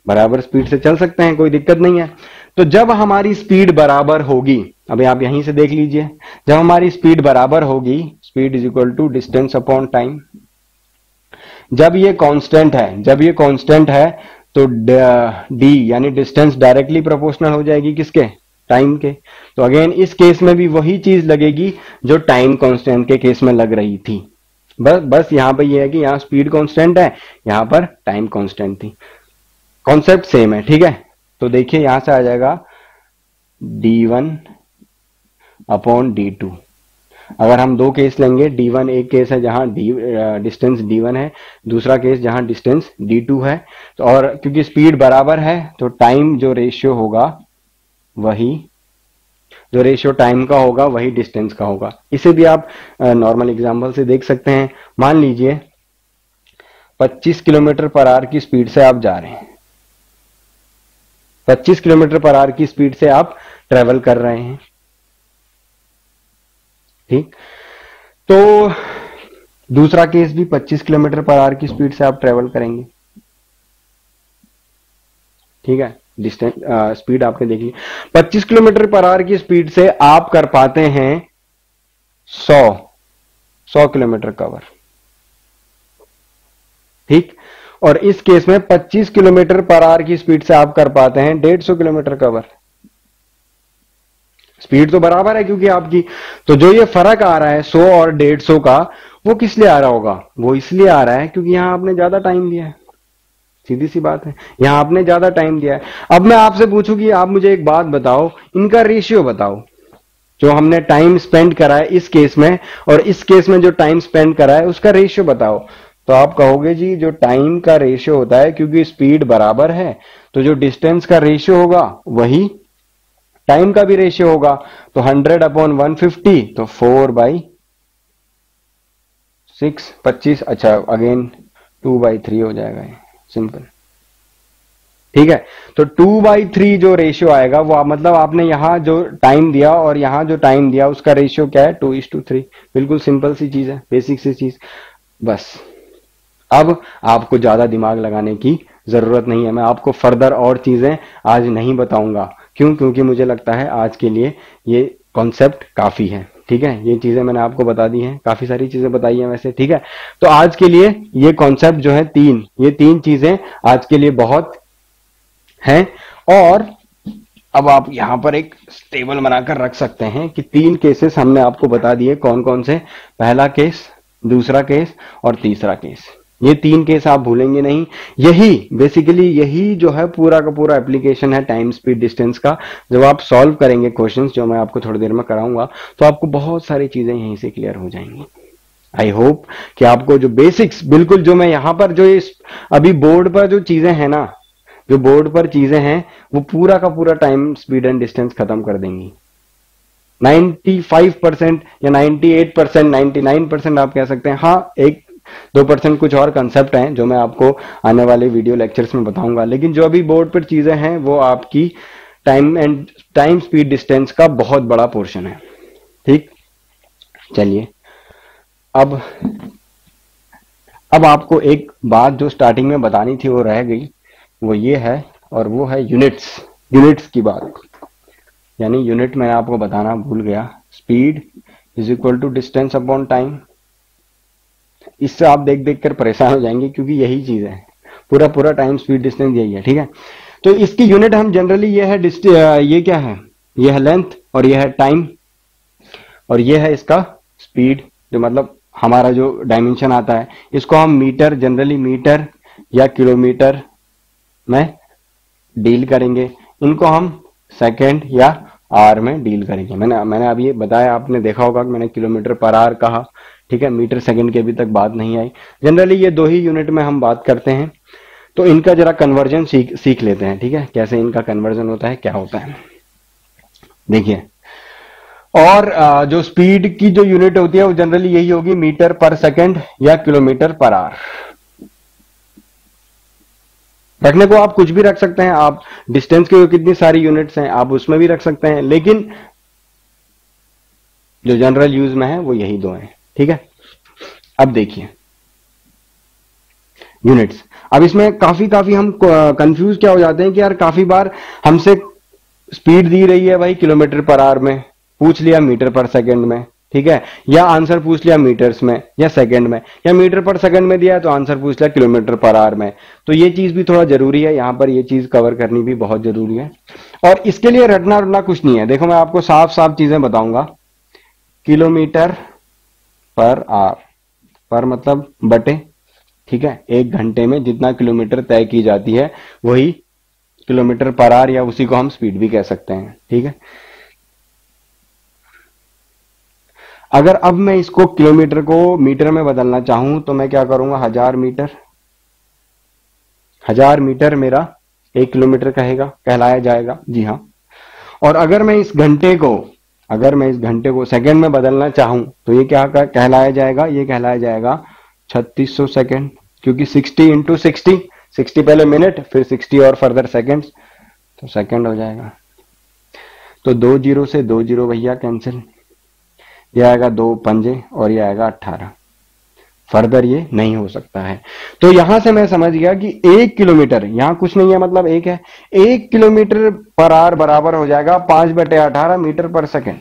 बराबर स्पीड से चल सकते हैं, कोई दिक्कत नहीं है। तो जब हमारी स्पीड बराबर होगी, अभी आप यहीं से देख लीजिए, जब हमारी स्पीड बराबर होगी, speed is equal to distance upon time. जब ये कांस्टेंट है, जब ये कांस्टेंट है तो डी यानी डिस्टेंस डायरेक्टली प्रोपोर्शनल हो जाएगी किसके? टाइम के। तो अगेन इस केस में भी वही चीज लगेगी जो टाइम कांस्टेंट के केस में लग रही थी। बस यहां पर यह है कि यहां स्पीड कांस्टेंट है, यहां पर टाइम कांस्टेंट थी। कॉन्सेप्ट सेम है, ठीक है। तो देखिए यहां से आ जाएगा D1 अपॉन D2। अगर हम दो केस लेंगे, D1 एक केस है जहां डिस्टेंस D1 है, दूसरा केस जहां डिस्टेंस D2 है। तो और क्योंकि स्पीड बराबर है तो टाइम जो रेशियो होगा वही, जो रेशियो टाइम का होगा वही डिस्टेंस का होगा। इसे भी आप नॉर्मल एग्जांपल से देख सकते हैं। मान लीजिए 25 किलोमीटर पर आवर की स्पीड से आप जा रहे हैं, 25 किलोमीटर पर आवर की स्पीड से आप ट्रेवल कर रहे हैं, ठीक। तो दूसरा केस भी 25 किलोमीटर पर आवर की स्पीड से आप ट्रेवल करेंगे, ठीक है। डिस्टेंस स्पीड आपने देख ली, 25 किलोमीटर पर आवर की स्पीड से आप कर पाते हैं 100 किलोमीटर कवर, ठीक। और इस केस में 25 किलोमीटर पर आवर की स्पीड से आप कर पाते हैं 150 किलोमीटर कवर। स्पीड तो बराबर है क्योंकि आपकी, तो जो ये फर्क आ रहा है 100 और 150 का, वो किस लिए आ रहा होगा? वो इसलिए आ रहा है क्योंकि यहां आपने ज्यादा टाइम दिया है, सीधी सी बात है, यहां आपने ज्यादा टाइम दिया है। अब मैं आपसे पूछूं कि आप मुझे एक बात बताओ, इनका रेशियो बताओ, जो हमने टाइम स्पेंड करा है इस केस में और इस केस में जो टाइम स्पेंड करा है उसका रेशियो बताओ। तो आप कहोगे जी जो टाइम का रेशियो होता है, क्योंकि स्पीड बराबर है तो जो डिस्टेंस का रेशियो होगा वही टाइम का भी रेशियो होगा। तो 100 अपॉन 150 तो 4/6, 25, अच्छा अगेन 2/3 हो जाएगा, सिंपल, ठीक है। तो 2/3 जो रेशियो आएगा वो मतलब आपने यहां जो टाइम दिया और यहां जो टाइम दिया उसका रेशियो क्या है? 2:3। बिल्कुल सिंपल सी चीज है, बेसिक सी चीज। बस अब आपको ज्यादा दिमाग लगाने की जरूरत नहीं है। मैं आपको फर्दर और चीजें आज नहीं बताऊंगा। क्यों? क्योंकि मुझे लगता है आज के लिए ये कॉन्सेप्ट काफी है, ठीक है। ये चीजें मैंने आपको बता दी हैं, काफी सारी चीजें बताई हैं वैसे, ठीक है। तो आज के लिए ये कॉन्सेप्ट जो है ये तीन चीजें आज के लिए बहुत हैं। और अब आप यहां पर एक टेबल बनाकर रख सकते हैं कि 3 केसेस हमने आपको बता दिए, कौन कौन से? पहला केस, दूसरा केस और तीसरा केस। ये 3 केस आप भूलेंगे नहीं। यही बेसिकली यही जो है पूरा का पूरा एप्लीकेशन है टाइम स्पीड डिस्टेंस का। जब आप सॉल्व करेंगे क्वेश्चंस, जो मैं आपको थोड़ी देर में कराऊंगा, तो आपको बहुत सारी चीजें यहीं से क्लियर हो जाएंगी। आई होप कि आपको जो बेसिक्स, बिल्कुल जो मैं यहां पर जो इस अभी बोर्ड पर जो चीजें हैं ना, जो बोर्ड पर चीजें हैं वो पूरा का पूरा टाइम स्पीड एंड डिस्टेंस खत्म कर देंगी। 95% या 98%, 99% आप कह सकते हैं। हाँ, 1-2% कुछ और कंसेप्ट हैं जो मैं आपको आने वाले वीडियो लेक्चर्स में बताऊंगा, लेकिन जो अभी बोर्ड पर चीजें हैं वो आपकी टाइम स्पीड डिस्टेंस का बहुत बड़ा पोर्शन है, ठीक। चलिए अब आपको एक बात जो स्टार्टिंग में बतानी थी वो रह गई, वो ये है, और वो है यूनिट्स की बात। यानी यूनिट मैं आपको बताना भूल गया। Speed is equal to distance upon time, इससे आप देख देख कर परेशान हो जाएंगे, क्योंकि यही चीज है, पूरा पूरा टाइम स्पीड डिस्टेंस यही है, ठीक है। तो इसकी यूनिट हम जनरली ये है ये क्या है, ये है लेंथ और ये है टाइम और ये है इसका स्पीड, जो मतलब हमारा जो डायमेंशन आता है, इसको हम मीटर, जनरली मीटर या किलोमीटर में डील करेंगे, इनको हम सेकंड या आर में डील करेंगे। मैंने अभी ये बताया, आपने देखा होगा कि मैंने किलोमीटर पर आर कहा, ठीक है। मीटर सेकंड की अभी तक बात नहीं आई। जनरली ये दो ही यूनिट में हम बात करते हैं, तो इनका जरा कन्वर्जन सीख लेते हैं, ठीक है, कैसे इनका कन्वर्जन होता है, क्या होता है, देखिए। और जो स्पीड की जो यूनिट होती है वो जनरली यही होगी, मीटर पर सेकंड या किलोमीटर पर आवर। रखने को आप कुछ भी रख सकते हैं, आप डिस्टेंस की कितनी सारी यूनिट्स हैं आप उसमें भी रख सकते हैं, लेकिन जो जनरल यूज में है वो यही दो हैं, ठीक है। अब देखिए यूनिट्स, अब इसमें काफी हम कंफ्यूज क्या हो जाते हैं कि यार काफी बार हमसे स्पीड दी रही है भाई किलोमीटर पर आवर में, पूछ लिया मीटर पर सेकंड में, ठीक है, या आंसर पूछ लिया मीटर्स में या सेकंड में, या मीटर पर सेकंड में दिया है तो आंसर पूछ लिया किलोमीटर पर आवर में। तो ये चीज भी थोड़ा जरूरी है, यहां पर ये चीज कवर करनी भी बहुत जरूरी है। और इसके लिए रटना कुछ नहीं है, देखो मैं आपको साफ साफ चीजें बताऊंगा। किलोमीटर पर आवर, पर मतलब बटे, ठीक है, एक घंटे में जितना किलोमीटर तय की जाती है वही किलोमीटर पर आवर, या उसी को हम स्पीड भी कह सकते हैं, ठीक है। अगर अब मैं इसको किलोमीटर को मीटर में बदलना चाहूं तो मैं क्या करूंगा, 1000 मीटर, 1000 मीटर मेरा 1 किलोमीटर कहलाया जाएगा, जी हाँ। और अगर मैं इस घंटे को सेकंड में बदलना चाहूं तो ये क्या कहलाया जाएगा, ये कहलाया जाएगा 3600 सेकंड, क्योंकि 60 इंटू 60 पहले मिनट, फिर 60 और फर्दर सेकंड्स, तो सेकंड हो जाएगा। तो 2 जीरो से 2 जीरो भैया कैंसिल, ये आएगा 2 पंजे और ये आएगा 18, फर्दर ये नहीं हो सकता है। तो यहां से मैं समझ गया कि 1 किलोमीटर, यहां कुछ नहीं है मतलब 1 है, 1 किलोमीटर पर आवर बराबर हो जाएगा 5/18 मीटर पर सेकंड।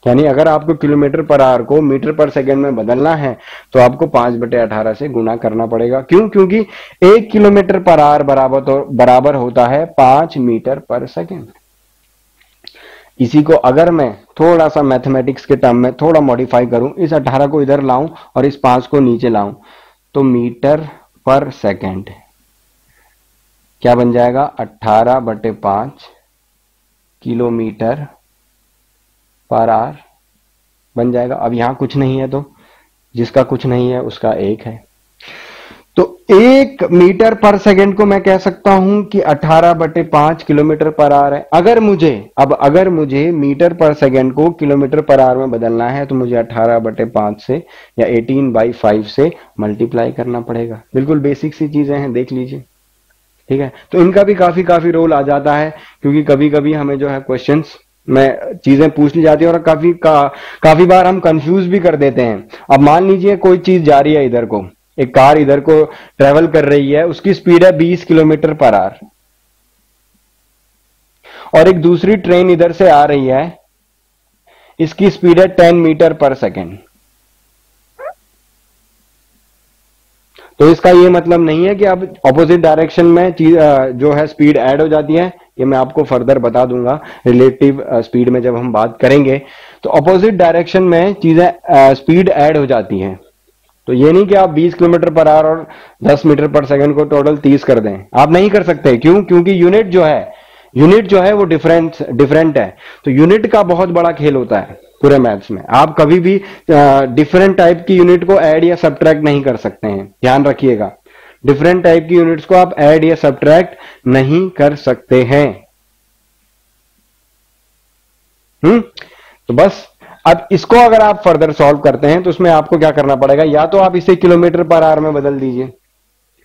यानी अगर आपको किलोमीटर पर आवर को मीटर पर सेकंड में बदलना है तो आपको 5/18 से गुणा करना पड़ेगा। क्यों? क्योंकि 1 किलोमीटर पर आवर बराबर होता है 5 मीटर पर सेकंड। इसी को अगर मैं थोड़ा सा मैथमेटिक्स के टर्म में थोड़ा मॉडिफाई करूं, इस 18 को इधर लाऊं और इस 5 को नीचे लाऊं, तो मीटर पर सेकंड क्या बन जाएगा, 18/5 किलोमीटर पर आवर बन जाएगा। अब यहां कुछ नहीं है, तो जिसका कुछ नहीं है उसका 1 है, तो 1 मीटर पर सेकंड को मैं कह सकता हूं कि 18/5 किलोमीटर पर आवर है। अगर मुझे मीटर पर सेकंड को किलोमीटर पर आवर में बदलना है तो मुझे 18/5 से या 18/5 से मल्टीप्लाई करना पड़ेगा। बिल्कुल बेसिक सी चीजें हैं, देख लीजिए, ठीक है। तो इनका भी काफी रोल आ जाता है, क्योंकि कभी कभी हमें जो है क्वेश्चंस में चीजें पूछ ली जाती है और काफी बार हम कंफ्यूज भी कर देते हैं। अब मान लीजिए कोई चीज जा रही है, इधर को एक कार इधर को ट्रेवल कर रही है, उसकी स्पीड है 20 किलोमीटर पर आवर, और एक दूसरी ट्रेन इधर से आ रही है, इसकी स्पीड है 10 मीटर पर सेकंड। तो इसका ये मतलब नहीं है कि अब ऑपोजिट डायरेक्शन में जो है स्पीड ऐड हो जाती है, ये मैं आपको फर्दर बता दूंगा रिलेटिव स्पीड में जब हम बात करेंगे। तो ऑपोजिट डायरेक्शन में चीजें स्पीड ऐड हो जाती हैं। तो ये नहीं कि आप 20 किलोमीटर पर आवर और 10 मीटर पर सेकंड को टोटल 30 कर दें, आप नहीं कर सकते। क्यों? क्योंकि यूनिट जो है वो डिफरेंट है। तो यूनिट का बहुत बड़ा खेल होता है पूरे मैथ्स में। आप कभी भी डिफरेंट टाइप की यूनिट को ऐड या सब्ट्रैक्ट नहीं कर सकते हैं, ध्यान रखिएगा। डिफरेंट टाइप की यूनिट्स को आप ऐड या सब्ट्रैक्ट नहीं कर सकते हैं। तो बस अब इसको अगर आप फर्दर सॉल्व करते हैं तो उसमें आपको क्या करना पड़ेगा, या तो आप इसे किलोमीटर पर आवर में बदल दीजिए।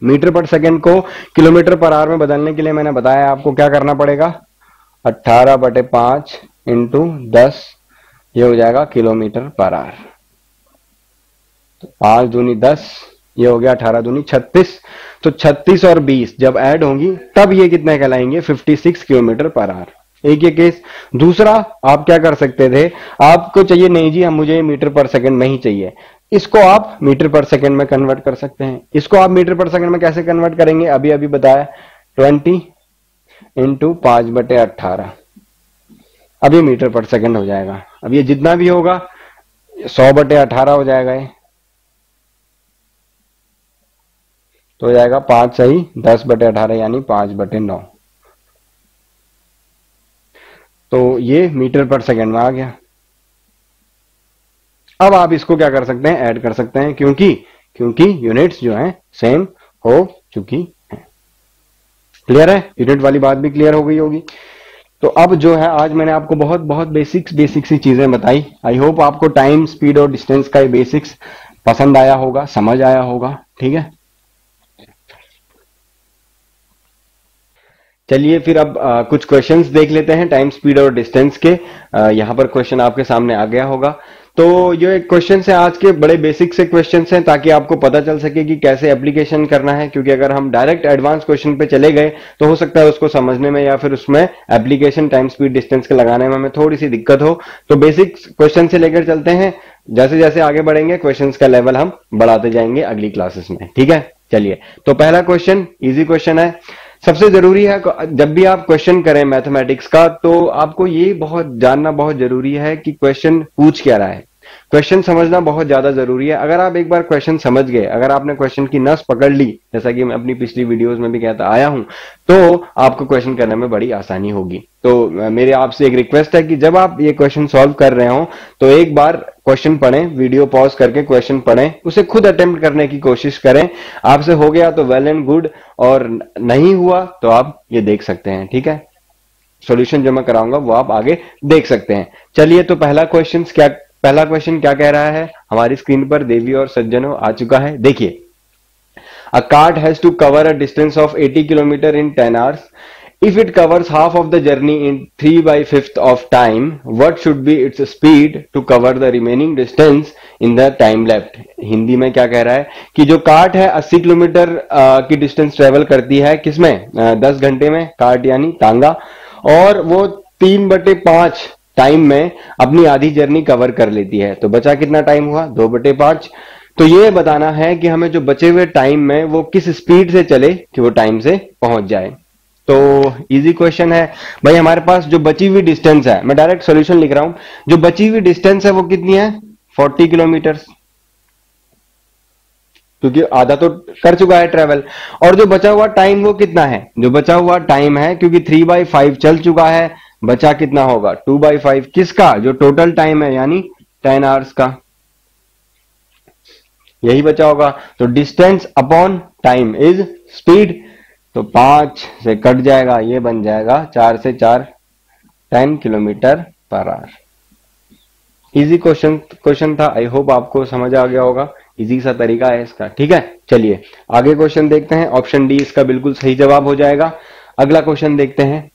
मीटर पर सेकंड को किलोमीटर पर आवर में बदलने के लिए मैंने बताया आपको क्या करना पड़ेगा, 18/5 इंटू 10, ये हो जाएगा किलोमीटर पर आवर। तो 5 दूनी 10, ये हो गया 18 दूनी 36। तो 36 और 20 जब ऐड होंगी तब ये कितने कहलाएंगे, 56 किलोमीटर पर आवर। एक ये केस। दूसरा, आप क्या कर सकते थे, आपको चाहिए नहीं जी, हम मुझे मीटर पर सेकंड नहीं चाहिए, इसको आप मीटर पर सेकंड में कन्वर्ट कर सकते हैं। इसको आप मीटर पर सेकंड में कैसे कन्वर्ट करेंगे, अभी अभी बताया, 20 इंटू 5/18, अब ये मीटर पर सेकंड हो जाएगा। अब ये जितना भी होगा 100/18 हो जाएगा, ये तो हो जाएगा 5 सही 10/18 यानी 5/9। तो ये मीटर पर सेकंड में आ गया। अब आप इसको क्या कर सकते हैं, ऐड कर सकते हैं, क्योंकि यूनिट्स जो हैं सेम हो चुकी हैं। क्लियर है, यूनिट वाली बात भी क्लियर हो गई होगी। तो अब जो है आज मैंने आपको बहुत बहुत बेसिक सी चीजें बताई। आई होप आपको टाइम, स्पीड और डिस्टेंस का ये बेसिक्स पसंद आया होगा, समझ आया होगा। ठीक है, चलिए फिर अब कुछ क्वेश्चंस देख लेते हैं टाइम, स्पीड और डिस्टेंस के। यहां पर क्वेश्चन आपके सामने आ गया होगा। तो ये क्वेश्चन है आज के, बड़े बेसिक से क्वेश्चन हैं ताकि आपको पता चल सके कि कैसे एप्लीकेशन करना है, क्योंकि अगर हम डायरेक्ट एडवांस क्वेश्चन पे चले गए तो हो सकता है उसको समझने में या फिर उसमें एप्लीकेशन टाइम, स्पीड, डिस्टेंस के लगाने में हमें थोड़ी सी दिक्कत हो। तो बेसिक क्वेश्चन से लेकर चलते हैं, जैसे जैसे आगे बढ़ेंगे क्वेश्चंस का लेवल हम बढ़ाते जाएंगे अगली क्लासेस में। ठीक है, चलिए तो पहला क्वेश्चन इजी क्वेश्चन है। सबसे जरूरी है जब भी आप क्वेश्चन करें मैथमेटिक्स का, तो आपको ये बहुत जानना बहुत जरूरी है कि क्वेश्चन पूछ क्या रहा है। क्वेश्चन समझना बहुत ज्यादा जरूरी है। अगर आप एक बार क्वेश्चन समझ गए, अगर आपने क्वेश्चन की नस पकड़ ली, जैसा कि मैं अपनी पिछली वीडियोस में भी कहता आया हूं, तो आपको क्वेश्चन करने में बड़ी आसानी होगी। तो मेरे आपसे एक रिक्वेस्ट है कि जब आप ये क्वेश्चन सॉल्व कर रहे हो तो एक बार क्वेश्चन पढ़ें, वीडियो पॉज करके क्वेश्चन पढ़ें, उसे खुद अटेम्प्ट करने की कोशिश करें। आपसे हो गया तो वेल एंड गुड, और नहीं हुआ तो आप ये देख सकते हैं। ठीक है, सॉल्यूशन जो मैं कराऊंगा वो आप आगे देख सकते हैं। चलिए तो पहला क्वेश्चन क्या कह रहा है, हमारी स्क्रीन पर देवी और सज्जनों आ चुका है। देखिए, a cart has to cover a distance of 80 kilometre in 10 hours. If it covers half of the journey in 3/5 of time, what should be its speed to cover the remaining distance in the time left? Hindi में क्या कह रहा है कि जो cart है 80 kilometre की distance travel करती है, किसमें, 10 घंटे में, कार्ट यानी तांगा, और वो 3/5 टाइम में अपनी आधी जर्नी कवर कर लेती है। तो बचा कितना टाइम हुआ, 2/5। तो ये बताना है कि हमें जो बचे हुए टाइम में वो किस स्पीड से चले कि वो टाइम से पहुंच जाए। तो इजी क्वेश्चन है भाई। हमारे पास जो बची हुई डिस्टेंस है, मैं डायरेक्ट सॉल्यूशन लिख रहा हूं, जो बची हुई डिस्टेंस है वो कितनी है, 40 किलोमीटर, क्योंकि आधा तो कर चुका है ट्रेवल। और जो बचा हुआ टाइम वो कितना है, जो बचा हुआ टाइम है, क्योंकि 3/5 चल चुका है, बचा कितना होगा, 2/5 किसका, जो टोटल टाइम है यानी 10 आवर्स का, यही बचा होगा। तो distance upon time is speed. तो 5 से कट जाएगा, ये बन जाएगा 4 से 4 10 kilometre per our. Easy question था, आई होप आपको समझ आ गया होगा। इजी सा तरीका है इसका। ठीक है, चलिए आगे क्वेश्चन देखते हैं। ऑप्शन डी इसका बिल्कुल सही जवाब हो जाएगा। अगला क्वेश्चन देखते हैं।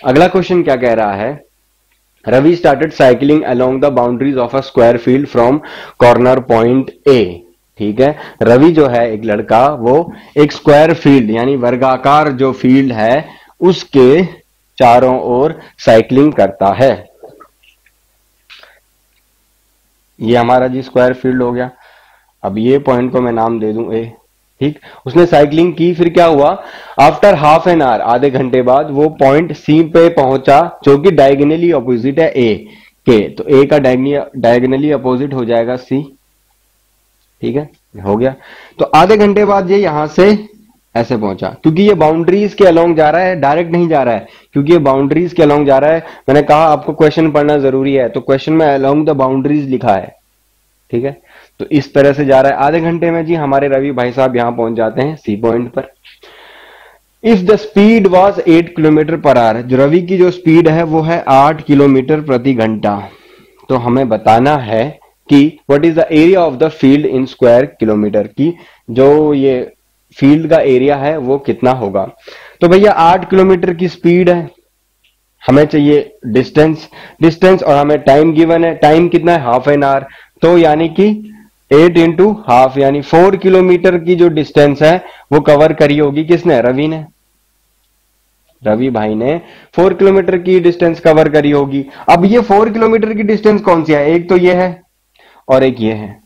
अगला क्वेश्चन क्या कह रहा है, Ravi started cycling along the boundaries of a square field from corner point A. ठीक है, रवि जो है एक लड़का, वो एक स्क्वायर फील्ड यानी वर्गाकार जो फील्ड है उसके चारों ओर साइकिलिंग करता है। ये हमारा जी स्क्वायर फील्ड हो गया। अब ये पॉइंट को मैं नाम दे दूं ए। ठीक, उसने साइकिलिंग की, फिर क्या हुआ, आफ्टर हाफ एन आवर, आधे घंटे बाद वो पॉइंट सी पे पहुंचा, जो कि डायगोनली अपोजिट है ए के। तो ए का डायगोनली अपोजिट हो जाएगा सी। ठीक है, हो गया। तो आधे घंटे बाद ये यहां से ऐसे पहुंचा, क्योंकि ये बाउंड्रीज के अलोंग जा रहा है, डायरेक्ट नहीं जा रहा है, क्योंकि ये बाउंड्रीज के अलोंग जा रहा है। मैंने कहा आपको क्वेश्चन पढ़ना जरूरी है, तो क्वेश्चन में अलोंग द बाउंड्रीज लिखा है। ठीक है, तो इस तरह से जा रहा है। आधे घंटे में जी हमारे रवि भाई साहब यहां पहुंच जाते हैं सी पॉइंट पर। If the speed was 8 kilometre per our, जो रवि की जो स्पीड है वो है 8 किलोमीटर प्रति घंटा। तो हमें बताना है कि what is the area of the field in square kilometre, की जो ये फील्ड का एरिया है वो कितना होगा। तो भैया 8 किलोमीटर की स्पीड है, हमें चाहिए डिस्टेंस और हमें टाइम गिवन है। टाइम कितना है, हाफ एन आवर। तो यानी कि 8 इंटू हाफ यानी 4 किलोमीटर की जो डिस्टेंस है वो कवर करी होगी किसने, रवि ने। रवि भाई ने 4 किलोमीटर की डिस्टेंस कवर करी होगी। अब ये 4 किलोमीटर की डिस्टेंस कौन सी है? एक तो ये है और एक ये है,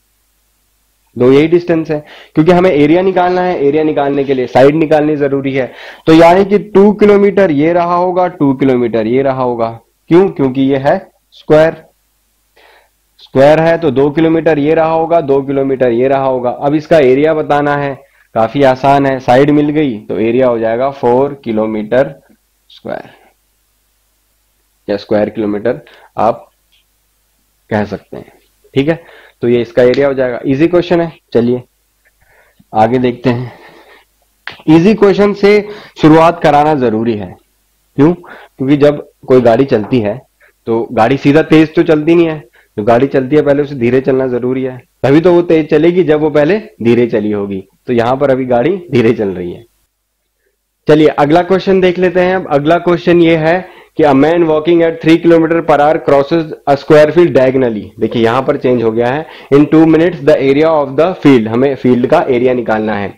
दो यही डिस्टेंस है, क्योंकि हमें एरिया निकालना है। एरिया निकालने के लिए साइड निकालनी जरूरी है। तो यानी कि 2 किलोमीटर ये रहा होगा, 2 किलोमीटर ये रहा होगा। क्यों? क्योंकि ये है स्क्वायर, स्क्वायर है तो 2 किलोमीटर ये रहा होगा, 2 किलोमीटर ये रहा होगा। अब इसका एरिया बताना है, काफी आसान है, साइड मिल गई तो एरिया हो जाएगा 4 किलोमीटर स्क्वायर, या स्क्वायर किलोमीटर आप कह सकते हैं। ठीक है, तो ये इसका एरिया हो जाएगा। इजी क्वेश्चन है, चलिए आगे देखते हैं। इजी क्वेश्चन से शुरुआत कराना जरूरी है। क्यों? क्योंकि जब कोई गाड़ी चलती है तो गाड़ी सीधा तेज तो चलती नहीं है, जो गाड़ी चलती है पहले उसे धीरे चलना जरूरी है, तभी तो वो तेज चलेगी जब वो पहले धीरे चली होगी। तो यहां पर अभी गाड़ी धीरे चल रही है। चलिए अगला क्वेश्चन देख लेते हैं। अब अगला क्वेश्चन ये है कि a man walking at 3 kilometre per hour crosses a square field diagonally. देखिए यहां पर चेंज हो गया है, in 2 minutes the area of the field. हमें फील्ड का एरिया निकालना है।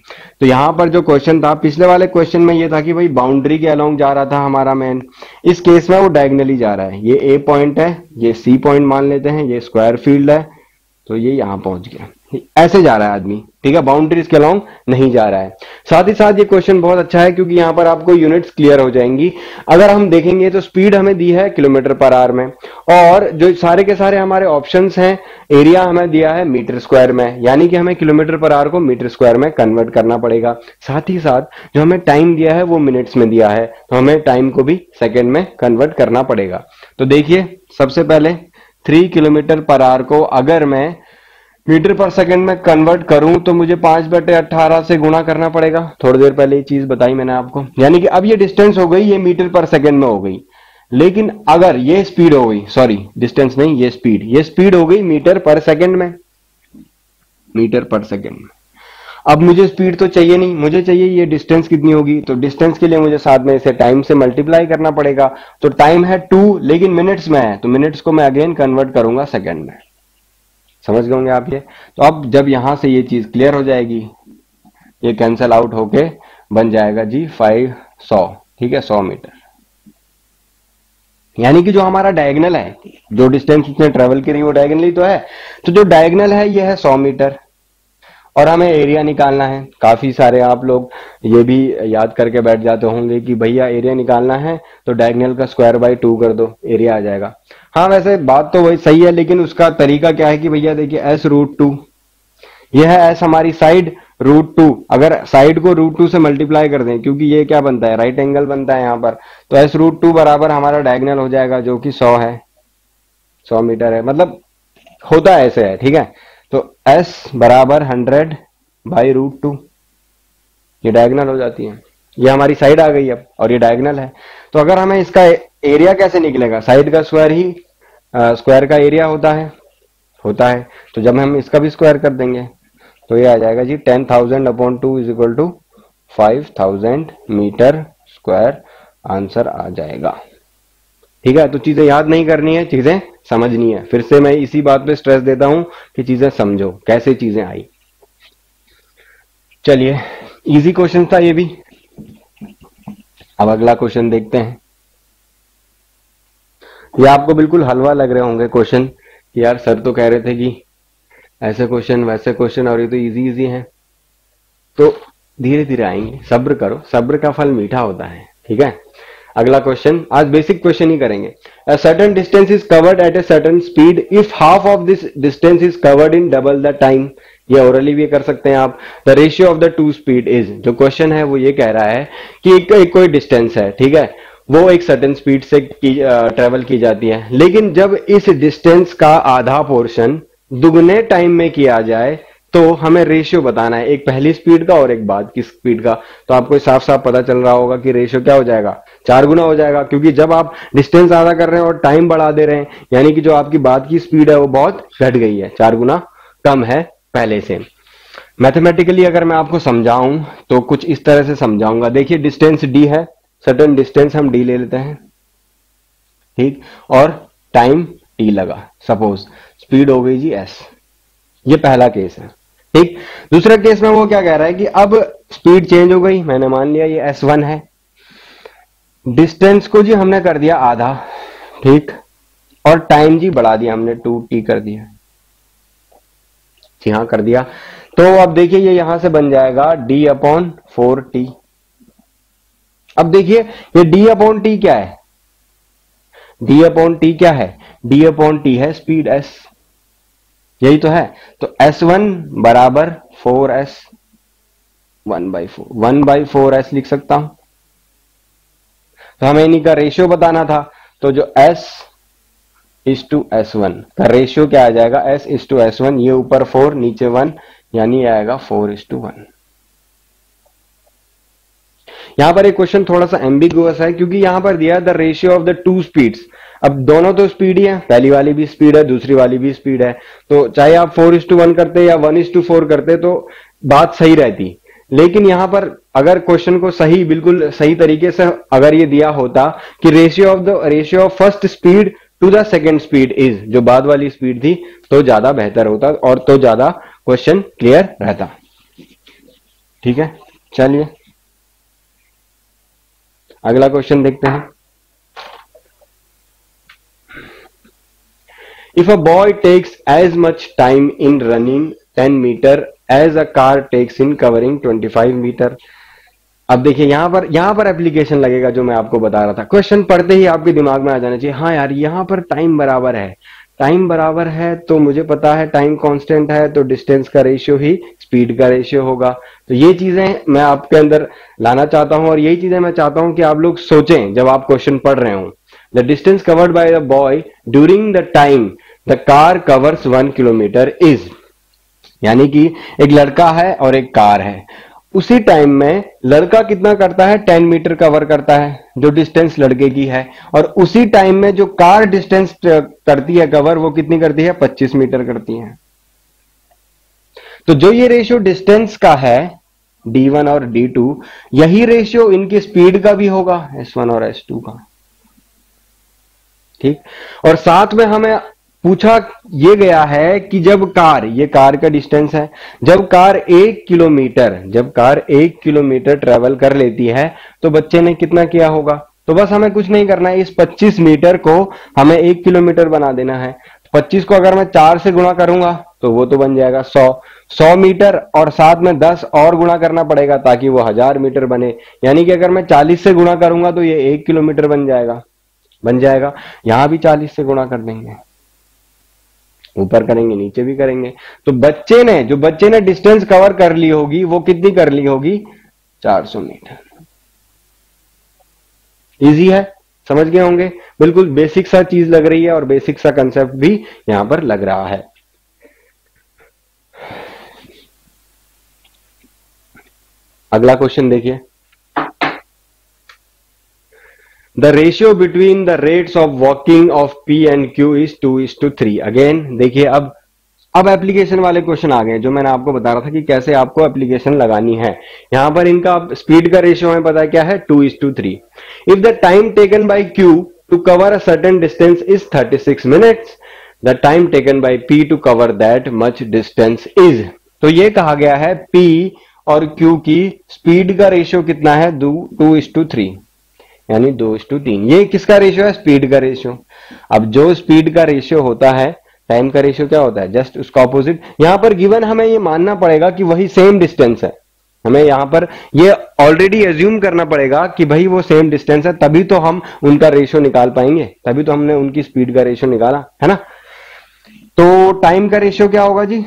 तो यहां पर जो क्वेश्चन था, पिछले वाले क्वेश्चन में ये था कि भाई बाउंड्री के अलोंग जा रहा था हमारा मैन, इस केस में वो डायगनली जा रहा है। ये ए पॉइंट है, ये सी पॉइंट मान लेते हैं, ये स्क्वायर फील्ड है, तो ये यहां पहुंच गया। ऐसे जा रहा है आदमी, ठीक है, बाउंड्रीज के अलोंग नहीं जा रहा है। साथ ही साथ ये क्वेश्चन बहुत अच्छा है क्योंकि यहां पर आपको यूनिट्स क्लियर हो जाएंगी। अगर हम देखेंगे तो स्पीड हमें दी है किलोमीटर पर आवर में, और जो सारे के सारे हमारे ऑप्शंस हैं, एरिया हमें दिया है मीटर स्क्वायर में, यानी कि हमें किलोमीटर पर आवर को मीटर स्क्वायर में कन्वर्ट करना पड़ेगा। साथ ही साथ जो हमें टाइम दिया है वो मिनट्स में दिया है, तो हमें टाइम को भी सेकेंड में कन्वर्ट करना पड़ेगा। तो देखिए सबसे पहले 3 किलोमीटर पर आवर को अगर मैं मीटर पर सेकंड में कन्वर्ट करूं तो मुझे 5/18 से गुणा करना पड़ेगा। थोड़ी देर पहले ये चीज बताई मैंने आपको, यानी कि अब ये डिस्टेंस हो गई, ये मीटर पर सेकंड में हो गई। लेकिन अगर ये स्पीड हो गई, सॉरी डिस्टेंस नहीं, ये स्पीड हो गई मीटर पर सेकंड में, मीटर पर सेकंड में। अब मुझे स्पीड तो चाहिए नहीं, मुझे चाहिए ये डिस्टेंस कितनी होगी। तो डिस्टेंस के लिए मुझे साथ में इसे टाइम से मल्टीप्लाई करना पड़ेगा। तो टाइम है 2, लेकिन मिनट्स में है, तो मिनट्स को मैं अगेन कन्वर्ट करूंगा सेकंड में। समझ गए होंगे आप ये। तो अब जब यहां से ये चीज क्लियर हो जाएगी, ये कैंसल आउट होके बन जाएगा जी 500, ठीक है, 100 मीटर। यानी कि जो हमारा डायगनल है, जो डिस्टेंस उसने ट्रेवल करी वो डायगनली तो है, तो जो डायगनल है ये है 100 मीटर। और हमें एरिया निकालना है। काफी सारे आप लोग ये भी याद करके बैठ जाते होंगे कि भैया एरिया निकालना है तो डायगोनल का स्क्वायर बाय 2 कर दो, एरिया आ जाएगा। हाँ वैसे बात तो वही सही है, लेकिन उसका तरीका क्या है कि भैया देखिए s√2, यह है s हमारी साइड, √2, अगर साइड को √2 से मल्टीप्लाई कर दें, क्योंकि ये क्या बनता है, राइट एंगल बनता है यहाँ पर, तो s√2 बराबर हमारा डायगोनल हो जाएगा जो कि 100 है, 100 मीटर है, मतलब होता है ऐसे है, ठीक है। तो s बराबर 100/√2, ये डायगोनल हो जाती है। ये हमारी साइड आ गई अब, और ये डायगोनल है। तो अगर हमें इसका एरिया कैसे निकलेगा, साइड का स्क्वायर ही स्क्वायर का एरिया होता है। तो जब हम इसका भी स्क्वायर कर देंगे तो ये आ जाएगा जी 10,000/2 = 5,000 मीटर स्क्वायर, आंसर आ जाएगा। ठीक है, तो चीजें याद नहीं करनी है, चीजें समझनी है। फिर से मैं इसी बात पे स्ट्रेस देता हूं कि चीजें समझो कैसे चीजें आई। चलिए इजी क्वेश्चन था ये भी। अब अगला क्वेश्चन देखते हैं। ये आपको बिल्कुल हलवा लग रहे होंगे क्वेश्चन कि यार सर तो कह रहे थे कि ऐसे क्वेश्चन वैसे क्वेश्चन, और ये तो इजी इजी है। तो धीरे धीरे आएंगे, सब्र करो, सब्र का फल मीठा होता है। ठीक है, अगला क्वेश्चन, आज बेसिक क्वेश्चन ही करेंगे। A certain distance is covered at a certain speed if half of this distance is covered in double the time। ये ओरली भी कर सकते हैं आप। The ratio of the two speed is, जो question है वो ये कह रहा है कि एक कोई डिस्टेंस है, ठीक है, वो एक सर्टेन स्पीड से ट्रेवल की जाती है, लेकिन जब इस डिस्टेंस का आधा पोर्शन दुगने टाइम में किया जाए तो हमें रेशियो बताना है, एक पहली स्पीड का और एक बाद की स्पीड का। तो आपको साफ साफ पता चल रहा होगा कि रेशियो क्या हो जाएगा, 4 गुना हो जाएगा, क्योंकि जब आप डिस्टेंस आधा कर रहे हैं और टाइम बढ़ा दे रहे हैं, यानी कि जो आपकी बाद की स्पीड है वो बहुत घट गई है, 4 गुना कम है पहले से। मैथमेटिकली अगर मैं आपको समझाऊं तो कुछ इस तरह से समझाऊंगा। देखिए डिस्टेंस डी है, सर्टेन डिस्टेंस हम डी ले लेते हैं, ठीक, और टाइम टी लगा, सपोज स्पीड हो गई जी एस। ये पहला केस है, ठीक। दूसरा केस में वो क्या कह रहा है कि अब स्पीड चेंज हो गई, मैंने मान लिया ये S1 है, डिस्टेंस को जी हमने कर दिया आधा, ठीक, और टाइम जी बढ़ा दिया हमने 2t कर दिया, जी हाँ कर दिया। तो अब देखिए ये यहां से बन जाएगा d/4t। अब देखिए ये d/t क्या है, d/t क्या है, d/t है स्पीड s, यही तो है। तो s1 बराबर 4s, 1/4 लिख सकता हूं। तो हमें इन्हीं का रेशियो बताना था, तो जो s इज टू s1 का रेशियो क्या आ जाएगा, s इज टू s1, ये ऊपर 4 नीचे 1, यानी आएगा 4:1। यहां पर एक क्वेश्चन थोड़ा सा एम्बिगुअस है, क्योंकि यहां पर दिया the ratio of the two speeds. अब दोनों तो स्पीड ही है, पहली वाली भी स्पीड है, दूसरी वाली भी स्पीड है, तो चाहे आप 4:1 करते या 1:4 करते तो बात सही रहती। लेकिन यहां पर अगर क्वेश्चन को सही, बिल्कुल सही तरीके से अगर ये दिया होता कि ratio of first speed to the second speed is, जो बाद वाली स्पीड थी, तो ज्यादा बेहतर होता और तो ज्यादा क्वेश्चन क्लियर रहता। ठीक है, चलिए अगला क्वेश्चन देखते हैं। If a boy takes as much time in running 10 metre as a car takes in covering 25 metre. अब देखिए यहां पर एप्लीकेशन लगेगा, जो मैं आपको बता रहा था। क्वेश्चन पढ़ते ही आपके दिमाग में आ जाना चाहिए, हाँ यार यहां पर टाइम बराबर है, टाइम बराबर है तो मुझे पता है टाइम कांस्टेंट है, तो डिस्टेंस का रेशियो ही स्पीड का रेशियो होगा। तो ये चीजें मैं आपके अंदर लाना चाहता हूं, और यही चीजें मैं चाहता हूं कि आप लोग सोचें जब आप क्वेश्चन पढ़ रहे हो। The distance covered by the boy during the time the car covers 1 kilometre is, यानी कि एक लड़का है और एक कार है, उसी टाइम में लड़का कितना करता है, 10 मीटर कवर करता है, जो डिस्टेंस लड़के की है, और उसी टाइम में जो कार डिस्टेंस करती है कवर, वो कितनी करती है, 25 मीटर करती है। तो जो ये रेशियो डिस्टेंस का है d1 और d2, यही रेशियो इनकी स्पीड का भी होगा, s1 और s2 का। ठीक, और साथ में हमें पूछा ये गया है कि जब कार, ये कार का डिस्टेंस है, जब कार 1 किलोमीटर ट्रेवल कर लेती है, तो बच्चे ने कितना किया होगा। तो बस हमें कुछ नहीं करना है, इस 25 मीटर को हमें 1 किलोमीटर बना देना है। 25 को अगर मैं 4 से गुणा करूंगा तो वो तो बन जाएगा 100 मीटर, और साथ में 10 और गुणा करना पड़ेगा ताकि वो 1000 मीटर बने। यानी कि अगर मैं 40 से गुणा करूंगा तो ये 1 किलोमीटर बन जाएगा। यहां भी 40 से गुणा कर देंगे, ऊपर करेंगे नीचे भी करेंगे। तो बच्चे ने डिस्टेंस कवर कर ली होगी, वो कितनी कर ली होगी, 400 मीटर। इजी है, समझ गए होंगे, बिल्कुल बेसिक सा चीज लग रही है, और बेसिक सा कंसेप्ट भी यहां पर लग रहा है। अगला क्वेश्चन देखिए। The ratio between the rates of walking of P and Q is 2:3। Again देखिए, अब एप्लीकेशन वाले क्वेश्चन आ गए, जो मैंने आपको बता रहा था कि कैसे आपको एप्लीकेशन लगानी है। यहां पर इनका स्पीड का रेशियो हमें पता है क्या है, 2:3। If the time taken by Q to cover a certain distance is 36 minutes, the time taken by P to cover that much distance is. तो ये कहा गया है P और Q की स्पीड का रेशियो कितना है, 2:3, यानी 2:3। ये किसका रेशियो है, स्पीड का रेशियो। अब जो स्पीड का रेशियो होता है, टाइम का रेशियो क्या होता है, जस्ट उसका ऑपोजिट। यहां पर गिवन हमें ये मानना पड़ेगा कि वही सेम डिस्टेंस है, हमें यहां पर ये ऑलरेडी एज्यूम करना पड़ेगा कि भाई वो सेम डिस्टेंस है, तभी तो हम उनका रेशियो निकाल पाएंगे, तभी तो हमने उनकी स्पीड का रेशियो निकाला है ना। तो टाइम का रेशियो क्या होगा जी,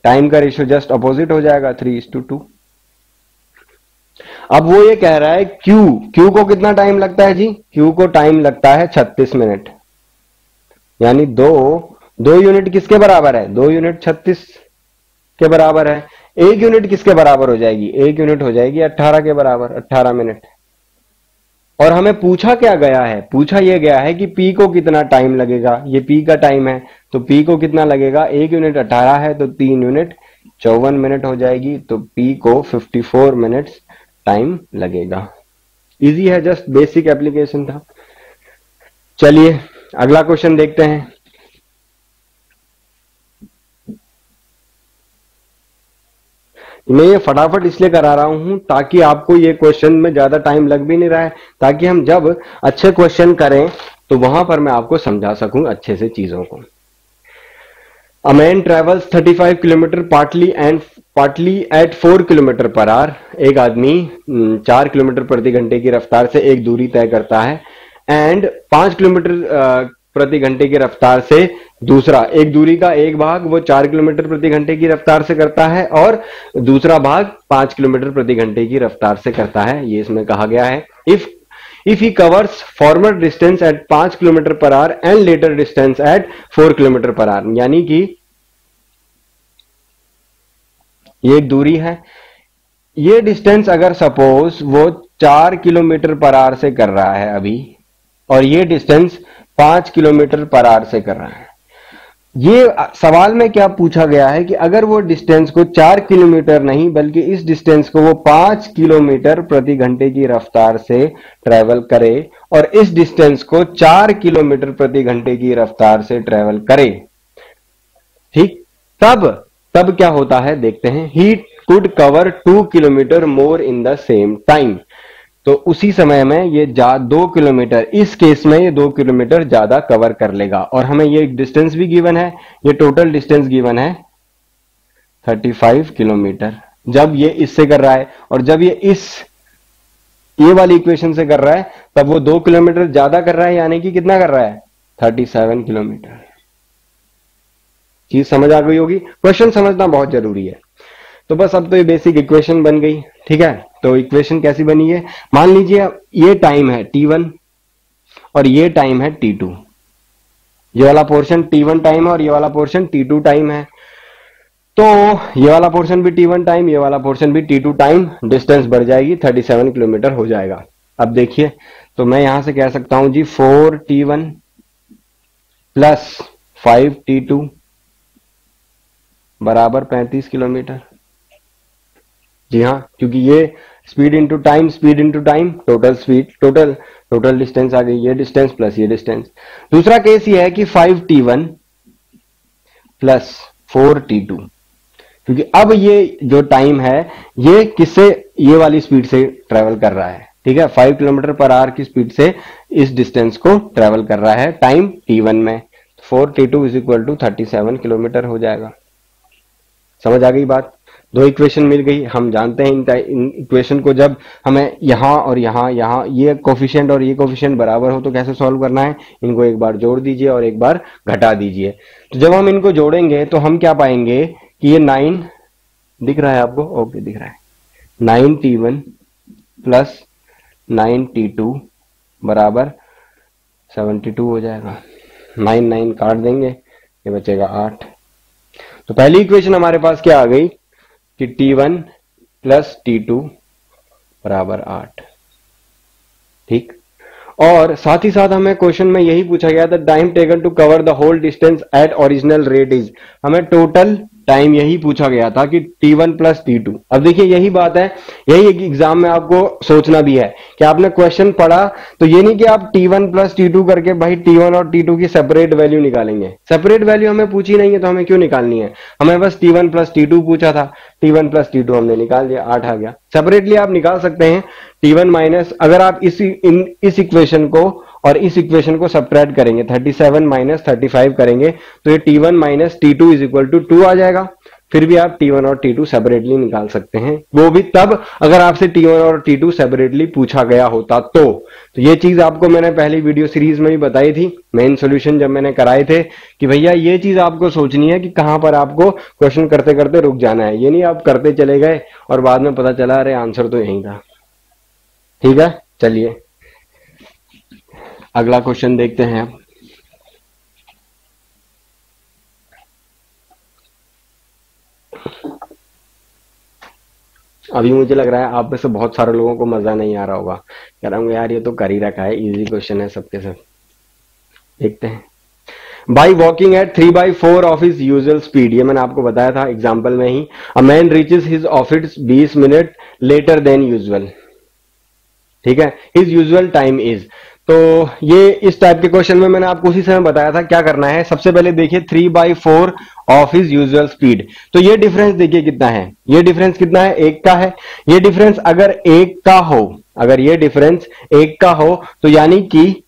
टाइम का रेशियो जस्ट अपोजिट हो जाएगा, 3:2। अब वो ये कह रहा है क्यू को कितना टाइम लगता है जी, क्यू को टाइम लगता है 36 मिनट, यानी दो यूनिट किसके बराबर है, 2 यूनिट 36 के बराबर है। 1 यूनिट किसके बराबर हो जाएगी, 1 यूनिट हो जाएगी 18 के बराबर, 18 मिनट। और हमें पूछा क्या गया है, पूछा यह गया है कि पी को कितना टाइम लगेगा, ये पी का टाइम है, तो पी को कितना लगेगा, 1 यूनिट 18 है तो 3 यूनिट 54 मिनट हो जाएगी, तो पी को 54 मिनट्स टाइम लगेगा। इजी है, जस्ट बेसिक एप्लीकेशन था। चलिए अगला क्वेश्चन देखते हैं। मैं ये फटाफट इसलिए करा रहा हूं ताकि आपको ये क्वेश्चन में ज्यादा टाइम लग भी नहीं रहा है, ताकि हम जब अच्छे क्वेश्चन करें तो वहां पर मैं आपको समझा सकूं अच्छे से चीजों को। A man travels 35 kilometre partly at 4 kilometre per hour. एक आदमी 4 किलोमीटर प्रति घंटे की रफ्तार से एक दूरी तय करता है, एंड 5 किलोमीटर प्रति घंटे की रफ्तार से दूसरा, एक दूरी का एक भाग वो 4 किलोमीटर प्रति घंटे की रफ्तार से करता है और दूसरा भाग 5 किलोमीटर प्रति घंटे की रफ्तार से करता है। ये इसमें कहा गया है if he covers former distance at 5 kilometre per hour and latter distance at 4 kilometre per hour, यानी कि ये एक दूरी है, ये डिस्टेंस अगर सपोज वो 4 किलोमीटर पर आवर से कर रहा है अभी, और ये डिस्टेंस 5 किलोमीटर पर आवर से कर रहा है। ये सवाल में क्या पूछा गया है कि अगर वो डिस्टेंस को 4 किलोमीटर नहीं बल्कि इस डिस्टेंस को वो 5 किलोमीटर प्रति घंटे की रफ्तार से ट्रेवल करे और इस डिस्टेंस को 4 किलोमीटर प्रति घंटे की रफ्तार से ट्रेवल करे, ठीक, तब क्या होता है देखते हैं। He could cover 2 kilometre more in the same time. तो उसी समय में ये 2 किलोमीटर, इस केस में ये 2 किलोमीटर ज्यादा कवर कर लेगा। और हमें ये डिस्टेंस भी गिवन है, ये टोटल डिस्टेंस गिवन है 35 किलोमीटर जब ये इससे कर रहा है, और जब ये वाली इक्वेशन से कर रहा है तब वो 2 किलोमीटर ज्यादा कर रहा है, यानी कि कितना कर रहा है 37 किलोमीटर। चीज समझ आ गई होगी। क्वेश्चन समझना बहुत जरूरी है। तो बस अब तो ये बेसिक इक्वेशन बन गई, ठीक है। तो इक्वेशन कैसी बनी है, मान लीजिए ये टाइम है t1 और ये टाइम है t2, ये वाला पोर्शन t1 टाइम है और ये वाला पोर्शन t2 टाइम है। तो ये वाला पोर्शन भी t1 टाइम, ये वाला पोर्शन भी t2 टाइम, डिस्टेंस बढ़ जाएगी 37 किलोमीटर हो जाएगा। अब देखिए, तो मैं यहां से कह सकता हूं जी 4t1 प्लस 5t2 बराबर 35 किलोमीटर। जी हाँ, क्योंकि ये speed into time, speed into time, total speed, total distance आ गई, ये डिस्टेंस प्लस ये डिस्टेंस। दूसरा केस ये है कि 5t1 प्लस 4t2, क्योंकि अब ये जो टाइम है ये किससे, ये वाली स्पीड से ट्रेवल कर रहा है, ठीक है, 5 किलोमीटर पर आवर की स्पीड से इस डिस्टेंस को ट्रेवल कर रहा है टाइम t1 में। 4t2 is equal to 37 kilometre हो जाएगा। समझ आ गई बात। दो इक्वेशन मिल गई। हम जानते हैं इन इक्वेशन को जब हमें यहां और यहां ये कोफिशिएंट और ये कोफिशिएंट बराबर हो तो कैसे सॉल्व करना है, इनको एक बार जोड़ दीजिए और एक बार घटा दीजिए। तो जब हम इनको जोड़ेंगे तो हम क्या पाएंगे कि ये 9 दिख रहा है आपको, ओके दिख रहा है, 9t1 प्लस 9t2 बराबर 72 हो जाएगा। 9 काट देंगे, ये बचेगा 8। तो पहली इक्वेशन हमारे पास क्या आ गई कि t1 प्लस t2 बराबर 8, ठीक। और साथ ही साथ हमें क्वेश्चन में यही पूछा गया था, time taken to cover the whole distance at original rate is, हमें टोटल टाइम यही पूछा गया था कि t1 प्लस t2। अब देखिए यही बात है, यही एक एग्जाम में आपको सोचना भी है कि आपने क्वेश्चन पढ़ा तो ये नहीं कि आप t1 प्लस t2 करके भाई t1 और t2 की सेपरेट वैल्यू निकालेंगे। सेपरेट वैल्यू हमें पूछी नहीं है तो हमें क्यों निकालनी है, हमें बस t1 प्लस t2 पूछा था, t1 प्लस t2 हमने निकाल दिया, 8 आ गया। सेपरेटली आप निकाल सकते हैं t1 माइनस, अगर आप इस इक्वेशन को और इस इक्वेशन को सब्ट्रैक्ट करेंगे, 37 माइनस 35 करेंगे तो ये t1 minus t2 is equal to 2 आ जाएगा। फिर भी आप t1 और t2 सेपरेटली निकाल सकते हैं, वो भी तब अगर आपसे t1 और t2 सेपरेटली पूछा गया होता तो ये चीज आपको मैंने पहली वीडियो सीरीज में भी बताई थी, मेन सॉल्यूशन जब मैंने कराए थे, कि भैया ये चीज आपको सोचनी है कि कहां पर आपको क्वेश्चन करते करते रुक जाना है। ये नहीं आप करते चले गए और बाद में पता चला अरे आंसर तो यही था। ठीक है, चलिए अगला क्वेश्चन देखते हैं। अब अभी मुझे लग रहा है आप में से बहुत सारे लोगों को मजा नहीं आ रहा होगा, कह रहा हूँ यार ये तो कर ही रखा है, इजी क्वेश्चन है सबके सब। देखते हैं। By walking at 3/4 of his usual speed, ये मैंने आपको बताया था एग्जाम्पल में ही, a man reaches his office 20 minute later than usual, ठीक है, हिज यूजुअल टाइम इज, तो ये इस टाइप के क्वेश्चन में मैंने आपको उसी समय बताया था क्या करना है। सबसे पहले देखिए 3/4 ऑफ हिज यूजुअल स्पीड। तो ये डिफरेंस देखिए कितना है, ये डिफरेंस कितना है, 1 का है। ये डिफरेंस अगर 1 का हो, अगर ये डिफरेंस 1 का हो तो यानी कि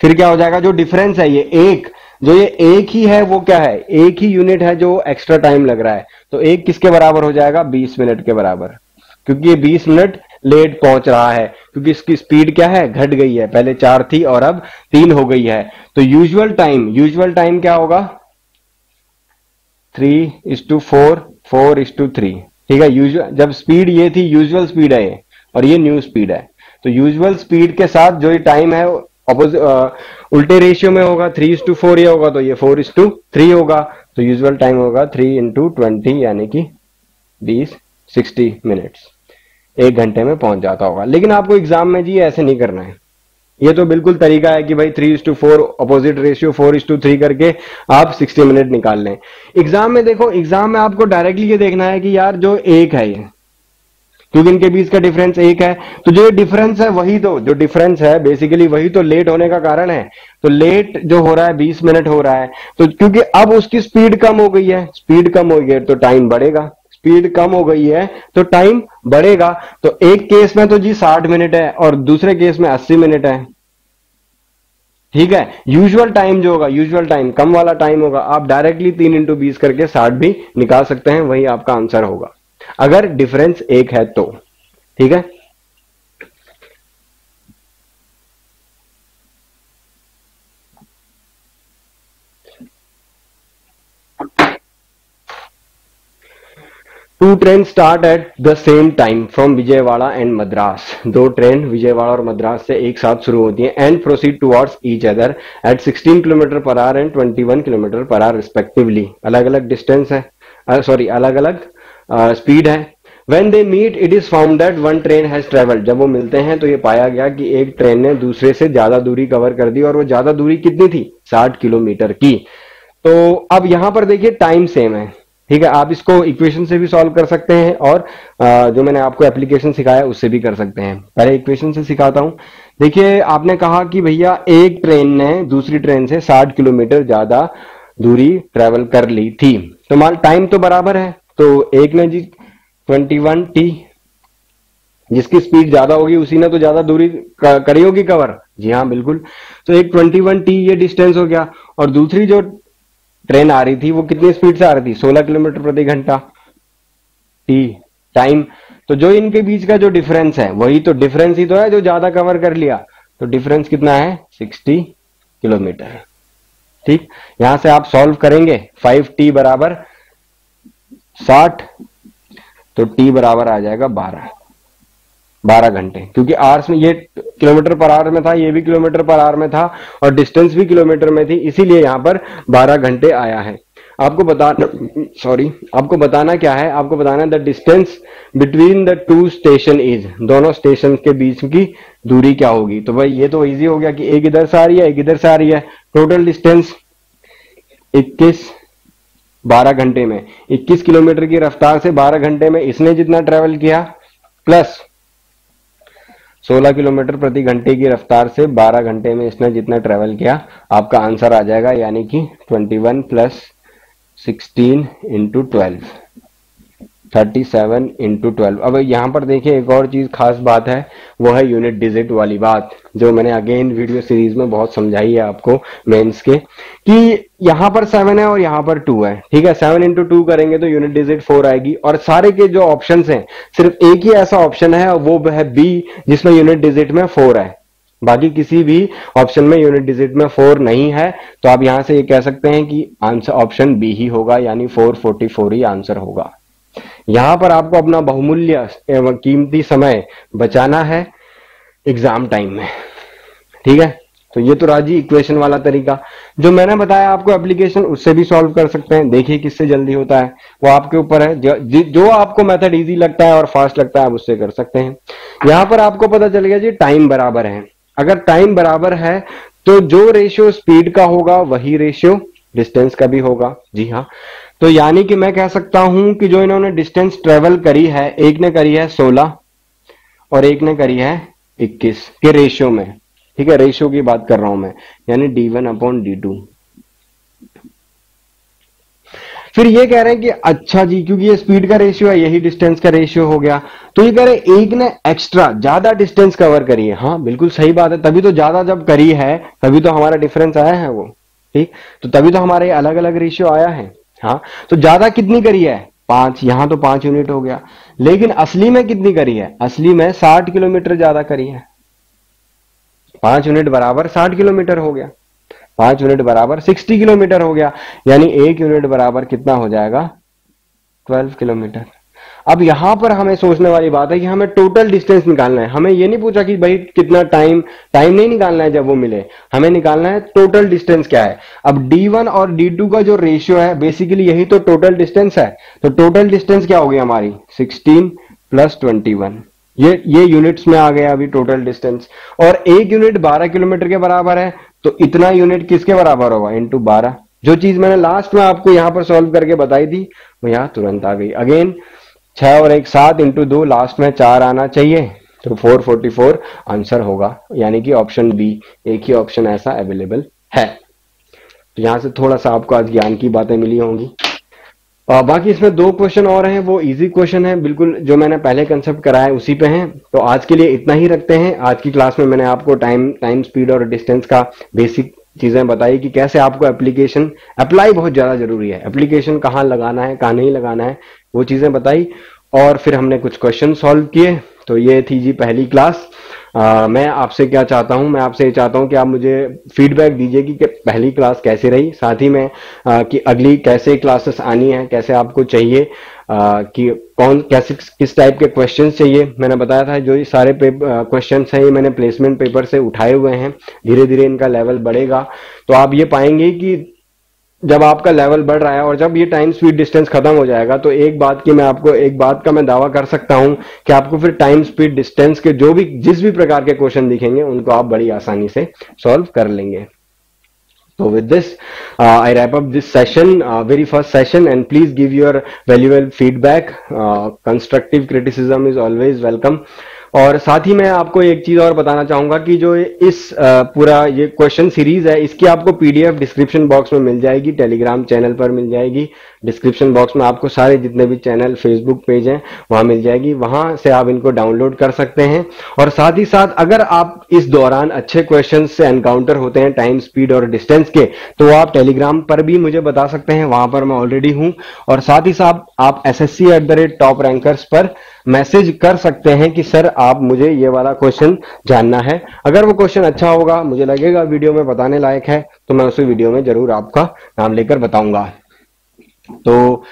फिर क्या हो जाएगा, जो डिफरेंस है ये एक, जो ये एक ही है वो क्या है, एक ही यूनिट है जो एक्स्ट्रा टाइम लग रहा है। तो एक किसके बराबर हो जाएगा, 20 मिनट के बराबर, क्योंकि ये 20 मिनट लेट पहुंच रहा है, क्योंकि इसकी स्पीड क्या है, घट गई है, पहले 4 थी और अब 3 हो गई है। तो यूजुअल टाइम क्या होगा, 3:4, 4:3। ठीक है, यूजुअल जब स्पीड ये थी, यूजुअल स्पीड है ये, और ये न्यू स्पीड है। तो यूजुअल स्पीड के साथ जो ये टाइम है उल्टे रेशियो में होगा, 3:4 ये होगा तो ये 4:3 होगा। तो यूजुअल टाइम होगा 3 × 20 यानी कि 60 मिनट्स, 1 घंटे में पहुंच जाता होगा। लेकिन आपको एग्जाम में जी ऐसे नहीं करना है, ये तो बिल्कुल तरीका है कि भाई 3:4 अपोजिट रेशियो 4:3 करके आप 60 मिनट निकाल लें। एग्जाम में देखो, एग्जाम में आपको डायरेक्टली ये देखना है कि यार जो एक है ये, क्योंकि इनके बीच का डिफरेंस 1 है, तो जो डिफरेंस है वही तो, जो डिफरेंस है बेसिकली वही तो लेट होने का कारण है। तो लेट जो हो रहा है 20 मिनट हो रहा है, तो क्योंकि अब उसकी स्पीड कम हो गई है, स्पीड कम हो गई है तो टाइम बढ़ेगा, स्पीड कम हो गई है तो टाइम बढ़ेगा। तो एक केस में तो जी 60 मिनट है और दूसरे केस में 80 मिनट है। ठीक है, यूजुअल टाइम जो होगा, यूजुअल टाइम कम वाला टाइम होगा, आप डायरेक्टली 3 × 20 करके 60 भी निकाल सकते हैं, वही आपका आंसर होगा अगर डिफरेंस 1 है तो। ठीक है, two train start at the same time from Vijayawada and Madras. दो ट्रेन विजयवाड़ा और मद्रास से एक साथ शुरू होती हैं and proceed towards each other at 16 किलोमीटर/आवर and 21 किलोमीटर/आवर respectively. अलग अलग डिस्टेंस है, सॉरी अलग अलग स्पीड है। When they meet, it is found that one train has traveled. जब वो मिलते हैं तो ये पाया गया कि एक ट्रेन ने दूसरे से ज्यादा दूरी कवर कर दी, और वो ज्यादा दूरी कितनी थी, 60 किलोमीटर की। तो अब यहां पर देखिए टाइम सेम है। ठीक है, आप इसको इक्वेशन से भी सॉल्व कर सकते हैं और जो मैंने आपको एप्लीकेशन सिखाया उससे भी कर सकते हैं। पहले इक्वेशन से सिखाता हूं। देखिए आपने कहा कि भैया एक ट्रेन ने दूसरी ट्रेन से 60 किलोमीटर ज्यादा दूरी ट्रेवल कर ली थी, तो मान टाइम तो बराबर है, तो एक ने जी 21t, जिसकी स्पीड ज्यादा होगी उसी ने तो ज्यादा दूरी करी होगी कवर। जी हाँ बिल्कुल, तो एक 21t ये डिस्टेंस हो गया, और दूसरी जो ट्रेन आ रही थी वो कितनी स्पीड से आ रही थी, 16 किलोमीटर प्रति घंटा। टी टाइम, तो जो इनके बीच का जो डिफरेंस है वही तो डिफरेंस ही तो है जो ज्यादा कवर कर लिया। तो डिफरेंस कितना है, 60 किलोमीटर। ठीक, यहां से आप सॉल्व करेंगे, 5t बराबर 60, तो t बराबर आ जाएगा 12 घंटे, क्योंकि आवर्स में ये किलोमीटर पर आवर में था, ये भी किलोमीटर पर आवर में था, और डिस्टेंस भी किलोमीटर में थी, इसीलिए यहां पर 12 घंटे आया है। आपको बताना क्या है, आपको बताना the distance between the two station is, दोनों स्टेशन के बीच की दूरी क्या होगी। तो भाई ये तो इजी हो गया कि एक इधर से आ रही है, एक इधर से आ रही है। टोटल डिस्टेंस 12 घंटे में 21 किलोमीटर की रफ्तार से 12 घंटे में इसने जितना ट्रेवल किया, प्लस 16 किलोमीटर प्रति घंटे की रफ्तार से 12 घंटे में इसने जितना ट्रेवल किया, आपका आंसर आ जाएगा, यानी कि 21 + 16 × 12, 37 × 12। अब यहां पर देखिए एक और चीज खास बात है, वो है यूनिट डिजिट वाली बात, जो मैंने अगेन वीडियो सीरीज में बहुत समझाई है आपको मेंस के, कि यहां पर 7 है और यहां पर 2 है। ठीक है, 7 × 2 करेंगे तो यूनिट डिजिट 4 आएगी, और सारे के जो ऑप्शंस हैं सिर्फ एक ही ऐसा ऑप्शन है, वो है बी, जिसमें यूनिट डिजिट में 4 है। बाकी किसी भी ऑप्शन में यूनिट डिजिट में 4 नहीं है, तो आप यहां से ये कह सकते हैं कि आंसर ऑप्शन बी ही होगा, यानी 444 ही आंसर होगा। यहां पर आपको अपना बहुमूल्य एवं कीमती समय बचाना है एग्जाम टाइम में। ठीक है, तो ये तो राजी इक्वेशन वाला तरीका जो मैंने बताया आपको एप्लीकेशन, उससे भी सॉल्व कर सकते हैं। देखिए किससे जल्दी होता है, वो आपके ऊपर है। जो आपको मेथड इजी लगता है और फास्ट लगता है आप उससे कर सकते हैं। यहां पर आपको पता चल गया जी टाइम बराबर है। अगर टाइम बराबर है तो जो रेशियो स्पीड का होगा वही रेशियो डिस्टेंस का भी होगा। जी हाँ, तो यानी कि मैं कह सकता हूं कि जो इन्होंने डिस्टेंस ट्रेवल करी है, एक ने करी है 16 और एक ने करी है 21 के रेशियो में। ठीक है, रेशियो की बात कर रहा हूं मैं, यानी D1/D2। फिर ये कह रहे हैं कि अच्छा जी, क्योंकि ये स्पीड का रेशियो है, यही डिस्टेंस का रेशियो हो गया, तो ये कह रहे हैं एक ने एक्स्ट्रा ज्यादा डिस्टेंस कवर करी है। हाँ बिल्कुल सही बात है, तभी तो ज्यादा जब करी है तभी तो हमारा डिफरेंस आया है वो। ठीक, तो तभी तो हमारे अलग अलग रेशियो आया है। हाँ, तो ज्यादा कितनी करी है? 5, यहां तो 5 यूनिट हो गया, लेकिन असली में कितनी करी है? असली में 60 किलोमीटर ज्यादा करी है। 5 यूनिट बराबर 60 किलोमीटर हो गया, 5 यूनिट बराबर 60 किलोमीटर हो गया, यानी 1 यूनिट बराबर कितना हो जाएगा? 12 किलोमीटर। अब यहां पर हमें सोचने वाली बात है कि हमें टोटल डिस्टेंस निकालना है। हमें ये नहीं पूछा कि भाई कितना टाइम, टाइम नहीं निकालना है जब वो मिले, हमें निकालना है टोटल डिस्टेंस क्या है। अब D1 और D2 का जो रेशियो है बेसिकली यही तो टोटल डिस्टेंस है। तो टोटल डिस्टेंस क्या होगी हमारी? 16 प्लस 21, ये यूनिट्स में आ गया अभी टोटल डिस्टेंस। और 1 यूनिट 12 किलोमीटर के बराबर है, तो इतना यूनिट किसके बराबर होगा? इंटू 12। जो चीज मैंने लास्ट में आपको यहां पर सॉल्व करके बताई थी वो यहां तुरंत आ गई। अगेन 6 और 1 7, इंटू 2 लास्ट में 4 आना चाहिए, तो 444 आंसर होगा, यानी कि ऑप्शन बी, एक ही ऑप्शन ऐसा अवेलेबल है। तो यहां से थोड़ा सा आपको आज ज्ञान की बातें मिली होंगी। बाकी इसमें 2 क्वेश्चन और हैं, वो इजी क्वेश्चन है, बिल्कुल जो मैंने पहले कंसेप्ट कराया उसी पे हैं। तो आज के लिए इतना ही रखते हैं। आज की क्लास में मैंने आपको टाइम स्पीड और डिस्टेंस का बेसिक चीजें बताई कि कैसे आपको एप्लीकेशन अप्लाई, बहुत ज्यादा जरूरी है, एप्लीकेशन कहाँ लगाना है कहाँ नहीं लगाना है, वो चीजें बताई। और फिर हमने कुछ क्वेश्चन सॉल्व किए। तो ये थी जी पहली क्लास। मैं आपसे क्या चाहता हूं, मैं आपसे ये चाहता हूं कि आप मुझे फीडबैक दीजिए कि पहली क्लास कैसी रही, साथ ही में कि अगली कैसे क्लासेस आनी है, कैसे आपको चाहिए, कि कौन कैसे किस टाइप के क्वेश्चंस चाहिए। मैंने बताया था जो ये सारे क्वेश्चंस हैं ये मैंने प्लेसमेंट पेपर से उठाए हुए हैं, धीरे धीरे इनका लेवल बढ़ेगा। तो आप ये पाएंगे कि जब आपका लेवल बढ़ रहा है और जब ये टाइम स्पीड डिस्टेंस खत्म हो जाएगा, तो एक बात का मैं दावा कर सकता हूं कि आपको फिर टाइम स्पीड डिस्टेंस के जिस भी प्रकार के क्वेश्चन दिखेंगे उनको आप बड़ी आसानी से सॉल्व कर लेंगे। So with this, I wrap up this session, very first session, and please give your valuable feedback. Constructive criticism is always welcome. और साथ ही मैं आपको एक चीज और बताना चाहूंगा कि जो इस पूरा ये क्वेश्चन सीरीज है इसकी आपको पीडीएफ डिस्क्रिप्शन बॉक्स में मिल जाएगी, टेलीग्राम चैनल पर मिल जाएगी। डिस्क्रिप्शन बॉक्स में आपको सारे जितने भी चैनल फेसबुक पेज हैं वहां मिल जाएगी, वहां से आप इनको डाउनलोड कर सकते हैं। और साथ ही साथ अगर आप इस दौरान अच्छे क्वेश्चन से एनकाउंटर होते हैं टाइम स्पीड और डिस्टेंस के, तो आप टेलीग्राम पर भी मुझे बता सकते हैं, वहां पर मैं ऑलरेडी हूं। और साथ ही साथ आप SSC@टॉप रैंकर्स पर मैसेज कर सकते हैं कि सर आप मुझे ये वाला क्वेश्चन जानना है। अगर वो क्वेश्चन अच्छा होगा, मुझे लगेगा वीडियो में बताने लायक है, तो मैं उसी वीडियो में जरूर आपका नाम लेकर बताऊंगा। तो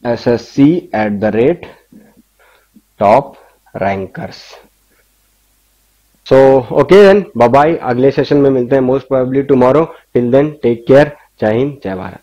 SSC@टॉप rankers. So okay then, bye bye, अगले सेशन में मिलते हैं most probably tomorrow. Till then take care, जय हिंद, जय भारत।